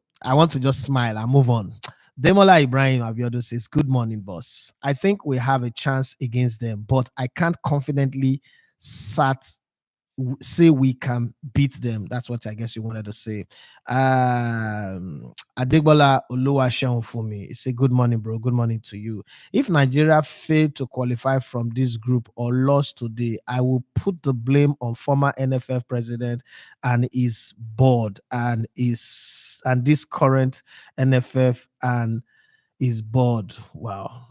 just smile and move on. Demola Ibrahim Abiodun says, "Good morning, boss. I think we have a chance against them, but I can't confidently sat say we can beat them." That's what I guess you wanted to say. Adegbola Oluwaseun for me. It's a good morning, bro. Good morning to you. If Nigeria failed to qualify from this group or lost today, I will put the blame on former NFF president and his board and this current NFF and his board. Wow.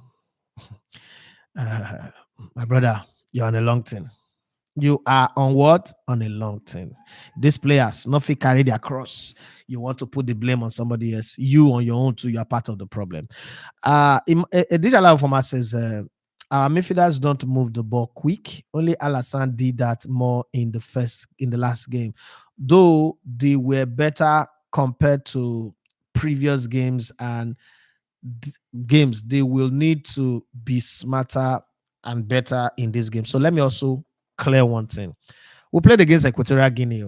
Uh, my brother, you're on a long thing. You are on what? On a long term. These players, nothing carried across. You want to put the blame on somebody else. You on your own too, you are part of the problem. A digital format says our midfielders don't move the ball quick. Only Alhassan did that more in the last game. Though they were better compared to previous games and games, they will need to be smarter and better in this game. So let me also clear one thing. We played against Equatorial Guinea.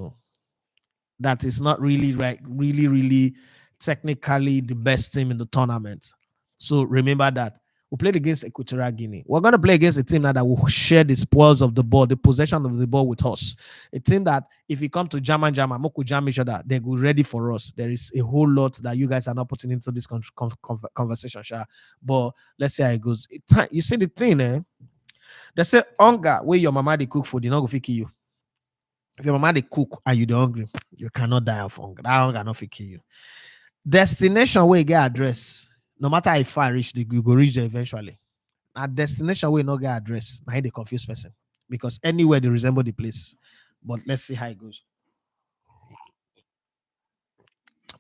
That is not really right, really technically the best team in the tournament. So remember that. We played against Equatorial Guinea. We're going to play against a team now that will share the spoils of the ball, the possession of the ball with us. A team that if you come to Moku jam each other, they're good ready for us. There is a whole lot that you guys are not putting into this conversation, Sha. But let's see how it goes. You see the thing, eh? They say hunger where your mama they cook food, they not go fit kill you. If your mama they cook and you they hungry, you cannot die of hunger. That hunger not fit kill you. Destination where you get address, no matter how far reach, you go reach there eventually. A destination where you not get address, now they confuse person because anywhere they resemble the place. But let's see how it goes.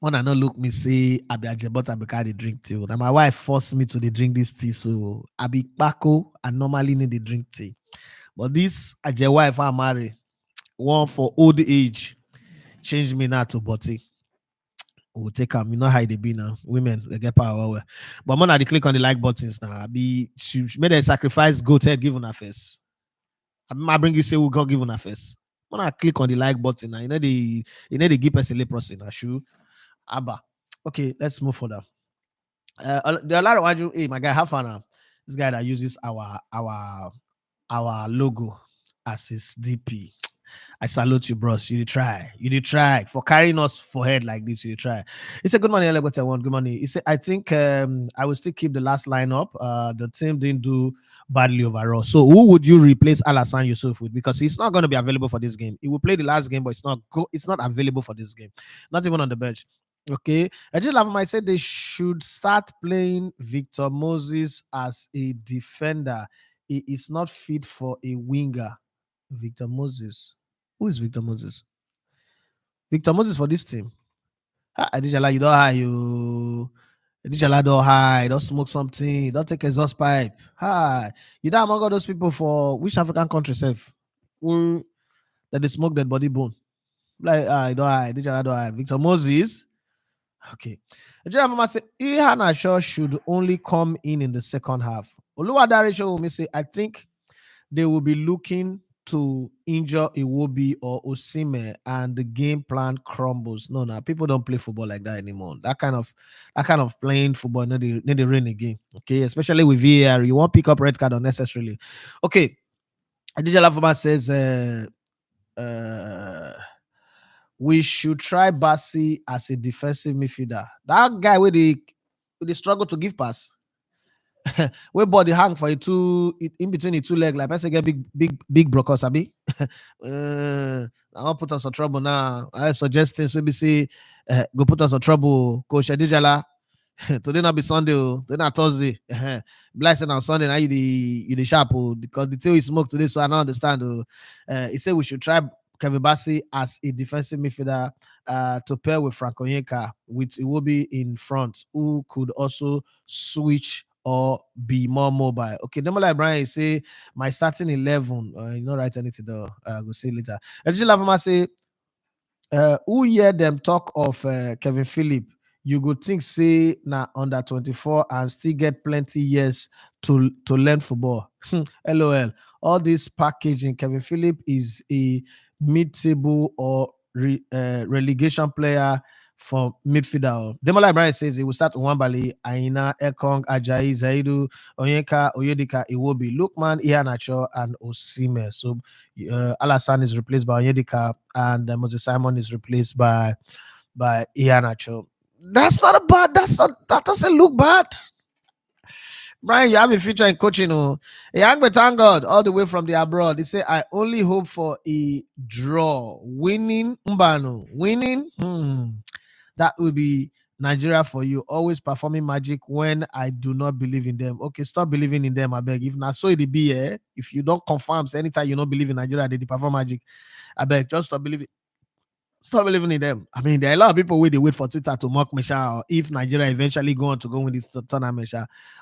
When I not look me say I be ajebot because they drink tea. Now my wife forced me to they drink this tea, so I be bako and normally need to drink tea. But this aje wife I marry one for old age change me now to body. We'll take them. You know how they be now. Women they get power. Well. But when I click on the like buttons now, I be she made a sacrifice goat head given her face. I bring you say we got given her face. When I click on the like button now, you know they give us a leprosy now. Shoe. Abba. Okay, let's move further. There are a lot of hey my guy, have fun now. This guy that uses our logo as his DP. I salute you, bros. You did try. You did try for carrying us for head like this. You did try. He said, "Good morning, Elegbert one. Good morning." He said, "I think I will still keep the last lineup. The team didn't do badly overall. So who would you replace Alhassan Yusuf with? Because he's not going to be available for this game. He will play the last game, but it's not available for this game. Not even on the bench. Okay. I just love him. I said they should start playing Victor Moses as a defender. He is not fit for a winger. Victor Moses. Who is Victor Moses? Victor Moses for this team. Adijala, you don't high, you. Adijala don't high, don't smoke something, don't take exhaust pipe. Hi. You don't among all those people for which African country, self? That they smoke dead body bone. Like, I don't high, Adijala don't high. Victor Moses. Okay. Adijala say, Ihan Shaw should only come in the second half. Oluwadare Show me say, I think they will be looking to injure Iwobi or Osime, and the game plan crumbles. No, people don't play football like that anymore. That kind of playing football, need to rain again. Okay, especially with VAR, you won't pick up red card unnecessarily. Okay, Adija Lafama says we should try Bassi as a defensive midfielder. That guy with the struggle to give pass. Where body hang for in between the two leg, like I say get big brokers, abi. I want put us on trouble now. I suggest things maybe say go put us on trouble, Coach Adijala. Today not be Sunday, today not Thursday. Blessing on Sunday, now you the sharp because the tail is smoke today, so I don't understand. He said we should try Kevin Bassi as a defensive midfielder to pair with Frank Onyeka, which it will be in front, who could also switch or be more mobile. Okay, Demola Brian say my starting 11. You not write anything though. We'll see later. Ejiji Lavama say who hear them talk of Kevin Phillip, you go think say na under 24 and still get plenty years to learn football. LOL. All this packaging, Kevin Phillip is a mid-table or relegation player for midfielder. Demola Ibrahim says he will start Nwambali, Aina, Ekong, Ajayi, Zaidu, Onyeka, Oyedika, Iwobi, Lukman, Iheanacho, and Osime. So Alhassan is replaced by Onyedika, and Moses Simon is replaced by Iheanacho. That's not a bad. That doesn't look bad. Brian, you have a future in coaching. Oh, young but thank God, all the way from the abroad. They say I only hope for a draw. Winning Mbano. Winning. That will be Nigeria for you. Always performing magic when I do not believe in them. Okay, stop believing in them, I beg. If not so it be, if you don't confirm, so anytime you don't believe in Nigeria, they perform magic. I beg, just stop believing. Stop believing in them. I mean, there are a lot of people wait for Twitter to mock Misha, or if Nigeria eventually go on to go win this tournament,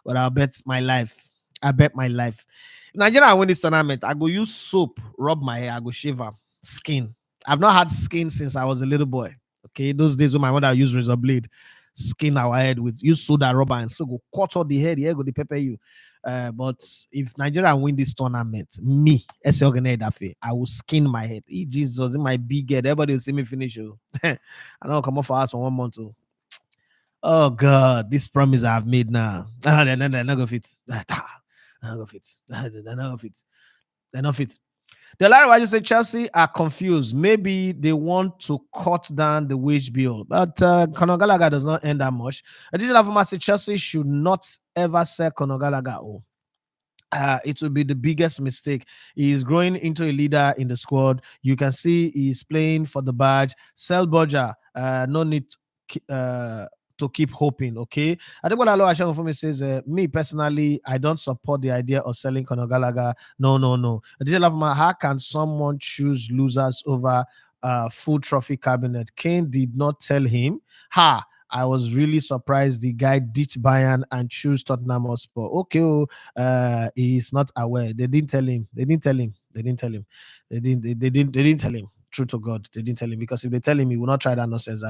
but I'll bet my life. I bet my life. If Nigeria win this tournament, I go use soap, rub my hair, I go shave them. Skin. I've not had skin since I was a little boy. Okay, those days when my mother used razor blade, skin our head with use soda rubber and so go cut all the hair go the pepper you. But if Nigeria win this tournament, me, I will skin my head. Jesus, in my big head, everybody will see me finish. I don't come off for us for 1 month. Oh God, this promise I've made now. They're not gonna fit. They're not gonna fit. They're not gonna fit. They're not fit. The line why you say Chelsea are confused. Maybe they want to cut down the wage bill, but Conor Gallagher does not earn that much. I did have to say Chelsea should not ever sell Conor Gallagher. It will be the biggest mistake. He is growing into a leader in the squad. You can see he's playing for the badge. Sell Bodger. No need to keep hoping. Okay. I think what Alo Ashang for me says, me personally, I don't support the idea of selling Conor Gallagher. No. How can someone choose losers over full trophy cabinet? Kane did not tell him. I was really surprised the guy ditched Bayern and choose Tottenham Hotspur. Okay, he's not aware. They didn't tell him. They didn't tell him. They didn't tell him. They didn't tell him. True to God, they didn't tell him, because if they tell him, he will not try that nonsense.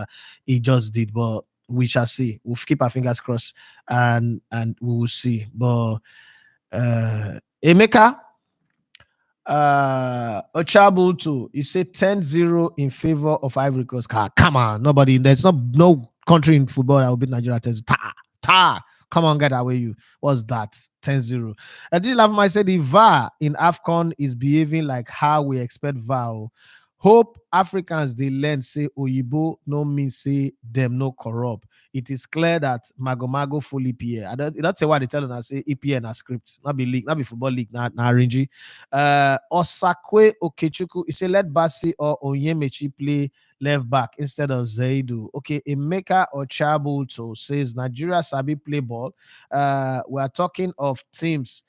He just did. But we shall see. We'll keep our fingers crossed, and we will see. But Emeka Ochabutu, he said 10-0 in favor of Ivory Coast. Come on, nobody. There's no country in football that will beat Nigeria 10-0. Come on, get away you. What's that? 10-0. I did laugh. I said the VAR in AFCON is behaving like how we expect VAR. Hope Africans they learn say Oyibo no mean say them no corrupt. it is clear that Mago full EPA. I don't say what they tell us, say EPA and a script, not be league, not be football league, not RNG. Osakwe Okechukwu, he say let Basi or Onyemechi play left back instead of Zaidu. Okay, Emeka or Chabuto says Nigeria Sabi play ball. We are talking of teams.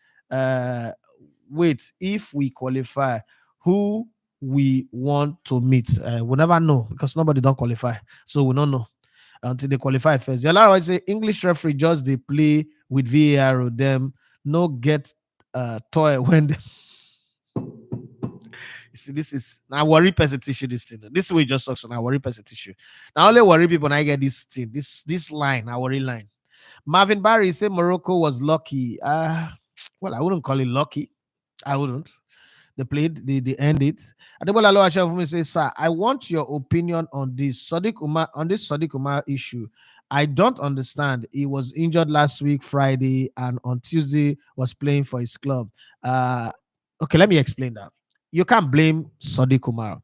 Wait, if we qualify, who we want to meet? We'll never know because nobody don't qualify, so we don't know until they qualify first. Yalaro say English referee just they play with VAR or them no get toy when they you see, this is now worry person tissue. This thing, this way just sucks on our worry person tissue. Now only worry people when I get this thing, this line, our worry line. Marvin Barry say Morocco was lucky. Well, I wouldn't call it lucky. I wouldn't. They played, they end it. Adebola Loasha for me say, sir, I want your opinion on this Sadiq Umar issue. I don't understand. He was injured last week, Friday, and on Tuesday was playing for his club. Okay, let me explain that. You can't blame Sadiq Umar.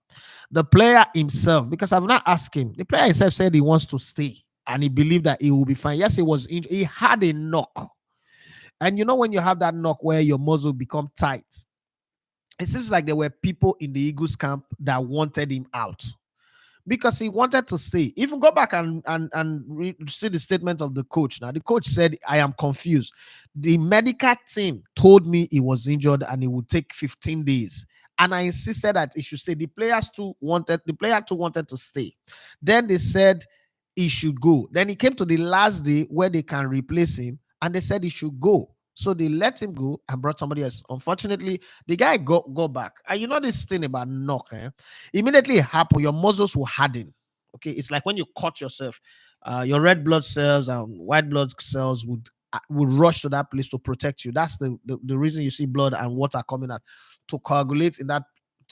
The player himself, because I've not asked him, the player himself said he wants to stay and he believed that he will be fine. Yes, he was injured. He had a knock. And you know when you have that knock where your muscle become tight, it seems like there were people in the Eagles camp that wanted him out because he wanted to stay. Even go back and see the statement of the coach. Now, the coach said, I am confused. The medical team told me he was injured and it would take 15 days. And I insisted that he should stay. The player too wanted to stay. Then they said he should go. Then he came to the last day where they can replace him, and they said he should go. So they let him go and brought somebody else. Unfortunately, the guy go back. And you know this thing about knock, immediately it happen, your muscles will harden. Okay, it's like when you cut yourself, your red blood cells and white blood cells would rush to that place to protect you. That's the reason you see blood and water coming out to coagulate in that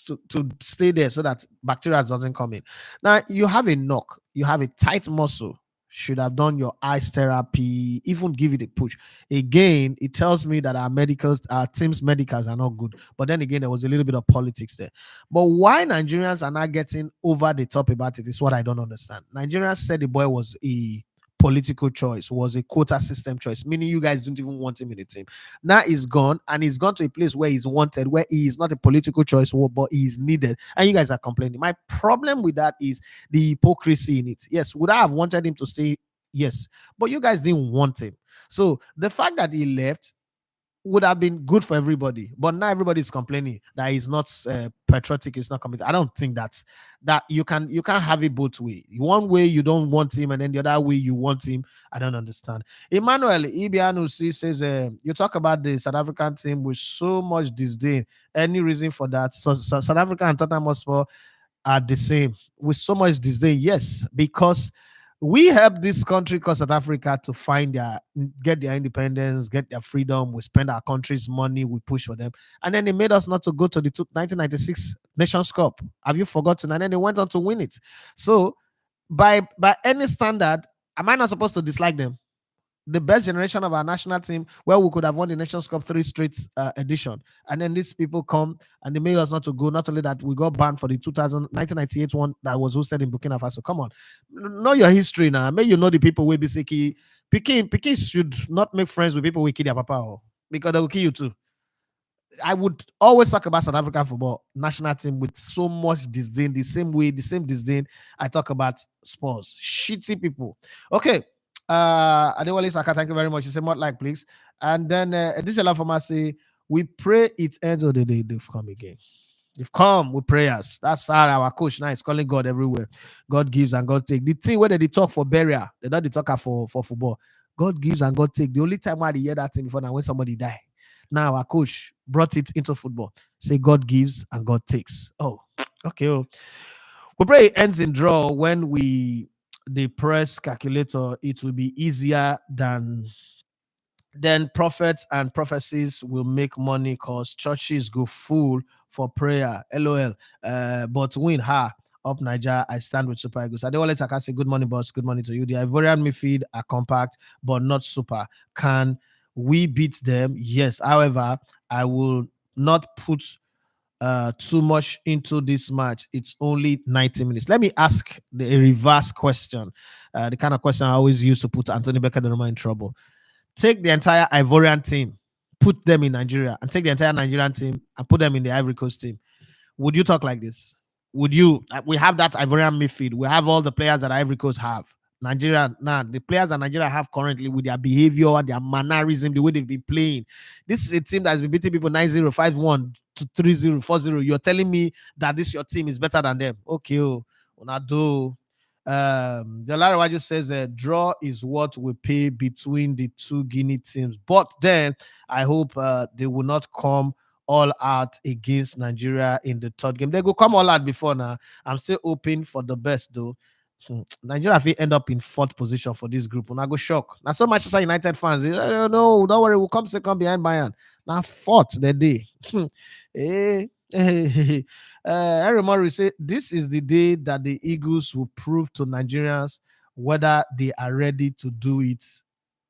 to stay there so that bacteria doesn't come in. Now you have a knock, you have a tight muscle. Should have done your ice therapy, even give it a push. Again, it tells me that our team's medicals are not good. But then again, there was a little bit of politics there. But why Nigerians are not getting over the top about it is what I don't understand. Nigerians said the boy was a political choice, was a quota system choice, meaning you guys don't even want him in the team. Now he's gone, and he's gone to a place where he's wanted, where he is not a political choice, but he is needed, and you guys are complaining. My problem with that is the hypocrisy in it. Yes, would I have wanted him to stay? Yes, but you guys didn't want him. So the fact that he left would have been good for everybody, but now everybody's complaining that he's not patriotic, he's not committed. I don't think that you can't have it both way. One way you don't want him, and then the other way you want him. I don't understand. Emmanuel Ibianusi says, you talk about the South African team with so much disdain. Any reason for that? So South Africa and Tottenham Hotspur are the same with so much disdain. Yes, because we helped this country called South Africa to get their independence, get their freedom. We spend our country's money, we push for them. And then they made us not to go to the 1996 Nations Cup. Have you forgotten? And then they went on to win it. So by any standard, am I not supposed to dislike them? The best generation of our national team, where we could have won the Nations Cup 3 straight edition. And then these people come and they made us not to go. Not only that, we got banned for the 1998 one that was hosted in Burkina Faso. Come on. Know your history now. May you know the people will be sicky. Peking should not make friends with people who kill their papa, because they will kill you too. I would always talk about South African football national team with so much disdain, the same disdain I talk about Spurs. Shitty people. Okay. Adewale Saka, thank you very much. You say more like, please. And then this is a lot from us. Say, we pray it ends of the day. They've come again. They've come with prayers. That's how our coach now is calling God everywhere. God gives and God takes. The thing where they talk for burial, they don't talk for football. God gives and God takes. The only time I hear that thing before now when somebody die. Now our coach brought it into football. Say God gives and God takes. Oh, okay. Oh. We pray it ends in draw when the press calculator, it will be easier than prophets and prophecies will make money because churches go full for prayer. LOL. But win her up Niger. I stand with Super Eagles. I don't want to say good morning, boss. Good morning to you. The Ivorian midfield are compact but not super. Can we beat them? Yes. However, I will not put too much into this match. It's only 90 minutes. Let me ask a reverse question. The kind of question I always use to put Anthony Becker the Roma in trouble. Take the entire Ivorian team, put them in Nigeria, and take the entire Nigerian team and put them in the Ivory Coast team. Would you talk like this? Would you? We have that Ivorian midfield. We have all the players that Ivory Coast have. Nigeria, now the players that Nigeria have currently with their behavior and their mannerism, the way they've been playing. This is a team that has been beating people 9-0, 5-1 to 3-0, 4-0. You're telling me that this your team is better than them. Okay, Onado. Jalari just says a draw is what we pay between the two Guinea teams. But then I hope they will not come all out against Nigeria in the third game. They go come all out before now. I'm still hoping for the best though. Nigeria will end up in fourth position for this group. And I go shock. Now, so Manchester United fans, no, don't worry, we'll come second behind Bayern. Now, fourth the day. Harry Murray say this is the day that the Eagles will prove to Nigerians whether they are ready to do it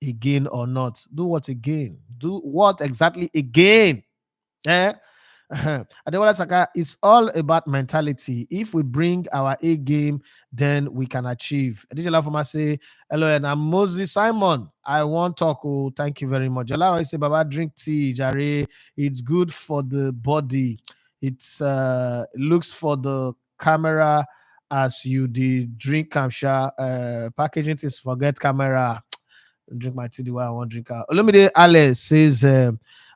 again or not. Do what again? Do what exactly again? Eh? Ademola Saka, it's all about mentality. If we bring our A game, then we can achieve. Adijala Foma say, hello, and I'm Moses Simon. I want talk. Oh, thank you very much. Jalaro say, Baba, drink tea, Jare. It's good for the body. It's looks for the camera as you did drink Kamsha. Packaging is forget camera. Drink my tea the way I want to drink out. Olumide Ale says,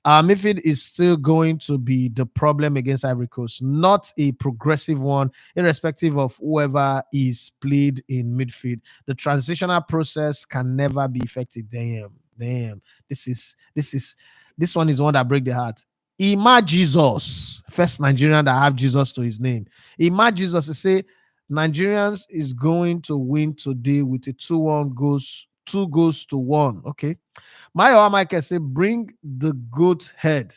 our midfield is still going to be the problem against Ivory Coast, not a progressive one, irrespective of whoever is played in midfield. The transitional process can never be effective. Damn. This one is one that break the heart. Ima Jesus, first Nigerian that have Jesus to his name. Ima Jesus say Nigerians is going to win today with a 2-1 goals, 2-1. Okay. My Michael say, bring the goat head.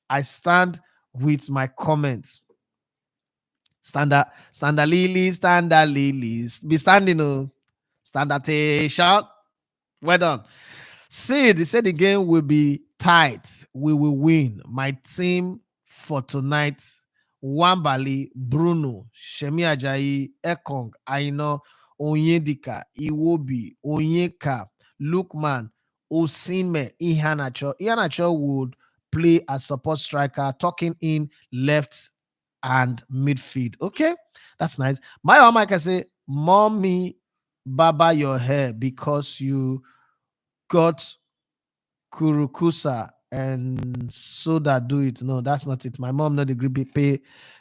I stand with my comments. Standard lilies. Be standing, standardation. Well done. Sid, he said the game will be tight. We will win. My team for tonight: Wambali, Bruno, Shemi Ajayi, Ekong, Aino, Onyedika, Iwobi, Onyeka, Lukman, Osinme, Ihanacho. Ihanacho would play as support striker, tucking in left and midfield. Okay, that's nice. My Mike, I say, mommy, baba your hair because you got kurukusa and soda do it. No, that's not it. My mom not agree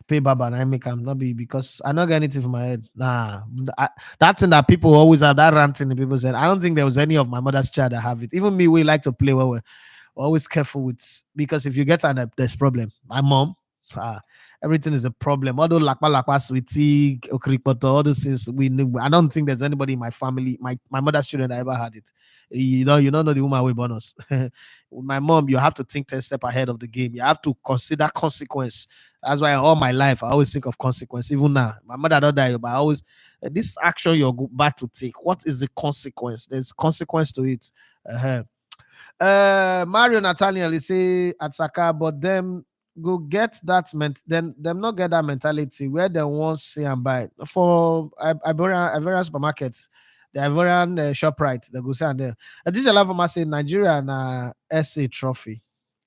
pay baba and I make am not be because I not get anything from my head. Nah, that thing that people always have that ranting. People said I don't think there was any of my mother's child that have it. Even me, we like to play well. We're always careful with because if you get an there's problem. My mom, everything is a problem. Although lakpa sweetie, okripoto, all those things I don't think there's anybody in my family, my mother's children that ever had it. You don't know the woman with bonus. With my mom, you have to think 10 steps ahead of the game. You have to consider consequence. That's why all my life I always think of consequence. Even now, my mother don't die, but I always this action you're back to take. What is the consequence? There's consequence to it. Mario Nathaniel is say at Saka, but them go get that then them not get that mentality where they want see and buy for Ivorian supermarkets, the Ivorian ShopRite, they go say and there. I did a lot of say Nigeria and SA trophy.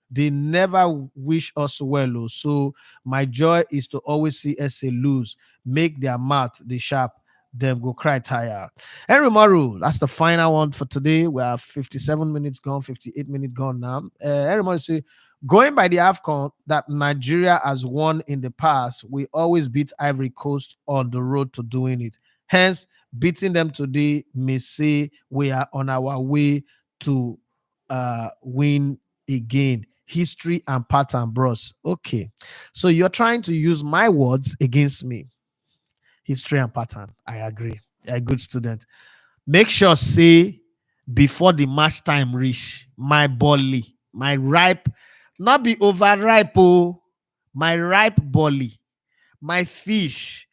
They never wish us well. So my joy is to always see SA lose, make their mouth the sharp, them go cry tire. Henry Maru, that's the final one for today. We have 57 minutes gone, 58 minutes gone now. Henry Maru say, going by the AFCON that Nigeria has won in the past, we always beat Ivory Coast on the road to doing it. Hence, beating them today may say we are on our way to win again. History and pattern, bros. Okay. So you're trying to use my words against me. History and pattern. I agree. You're a good student. Make sure say before the match time reach, my bolly, my ripe, not be overripe, oh, my ripe bolly, my fish,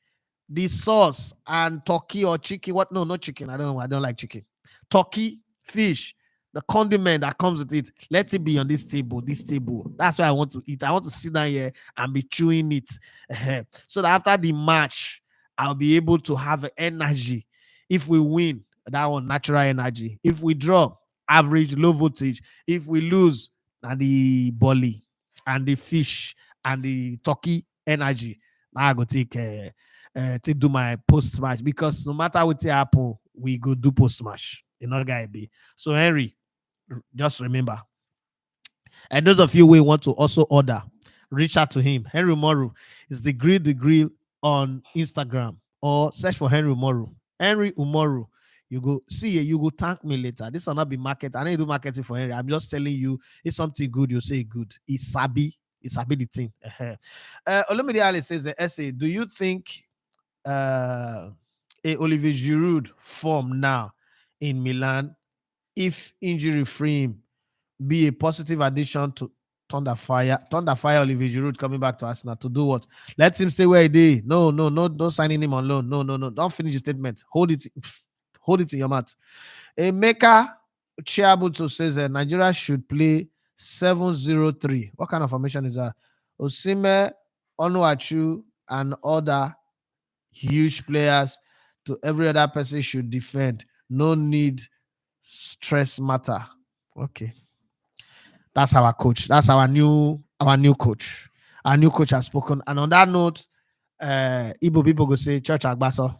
the sauce and turkey or chicken. What? No, not chicken. I don't like chicken. Turkey, fish, the condiment that comes with it, let it be on this table. This table. That's why I want to eat. I want to sit down here and be chewing it. So that after the match, I'll be able to have energy. If we win, that one natural energy. If we draw, average low voltage. If we lose, and the bully and the fish and the turkey energy. Now I go take do my post match, because no matter what happen, we go do post match. You know, guy be. So Henry, just remember, and those of you who want to also order, reach out to him. Henry Umoru is the grill on Instagram, or search for Henry Umoru. Henry Umoru. You go see it, you go thank me later. This will not be market. I don't do marketing for Henry. I'm just telling you, it's something good, you say good. It's sabi. It's sabi the thing. Olumide Ali says the essay. Do you think a Olivier Giroud form now in Milan, if injury free him, be a positive addition to Thunder Fire Olivier Giroud coming back to Arsenal to do what? Let him stay where he did. No, don't signing him on loan. No. Don't finish the statement. Hold it in your mouth. Emeka Chiabuto says Nigeria should play 7-0-3. What kind of formation is that? Osime, Onuachu, and other huge players to every other person should defend. No need stress matter. Okay. That's our coach. That's our new coach. Our new coach has spoken. And on that note, Igbo people go say church Agbaso.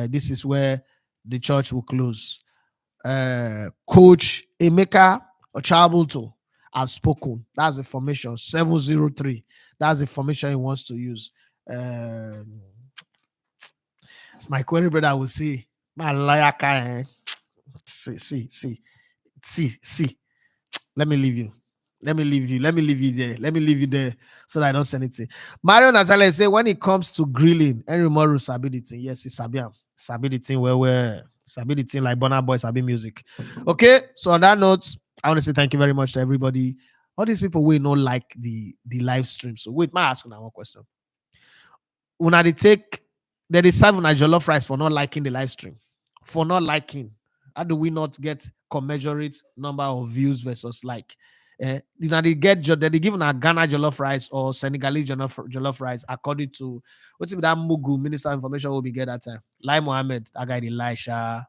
This is where the church will close. Coach Emeka Ochabuto has spoken. That's the formation 7-0-3. That's the formation he wants to use. It's my query brother will say, my lawyer can see. Let me leave you there so that I don't say anything. Mario Natale say when it comes to grilling, Henry Moru sabi the thing. Yes, it's sabi the thing where sabi the thing like Burna Boy sabi music. Okay, so on that note, I want to say thank you very much to everybody. All these people will not like the live stream. So wait, may I ask you now one question? When I take there is 7 jollof rice for not liking the live stream, for not liking. How do we not get commensurate number of views versus like? They give a Ghana jollof rice or Senegalese jollof rice according to what's that Mugu Minister of Information will be get that time. Lai Mohammed, that guy Elisha.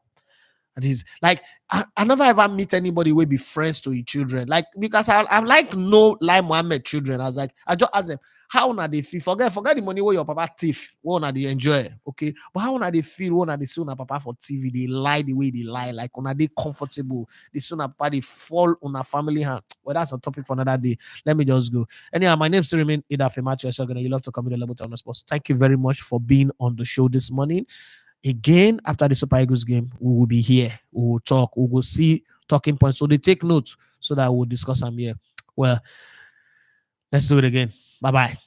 And he's like, I never ever meet anybody who will be friends to his children. Like, because I like no Lai Mohammed children. I was like, I just ask them, how na they feel? Forget the money where your papa thief. What na they enjoy? Okay. But how na they feel? What na they see on papa for TV? They lie the way they lie. Like, on they comfortable. They soon papa they fall on a family hand. Well, that's a topic for another day. Let me just go. Anyhow, my name still remain Ida Femacho. You love to come in the level to sports. Thank you very much for being on the show this morning. Again, after the Super Eagles game, we will be here. We will talk. We will see talking points. So they take notes so that we'll discuss them here. Well, let's do it again. Bye-bye.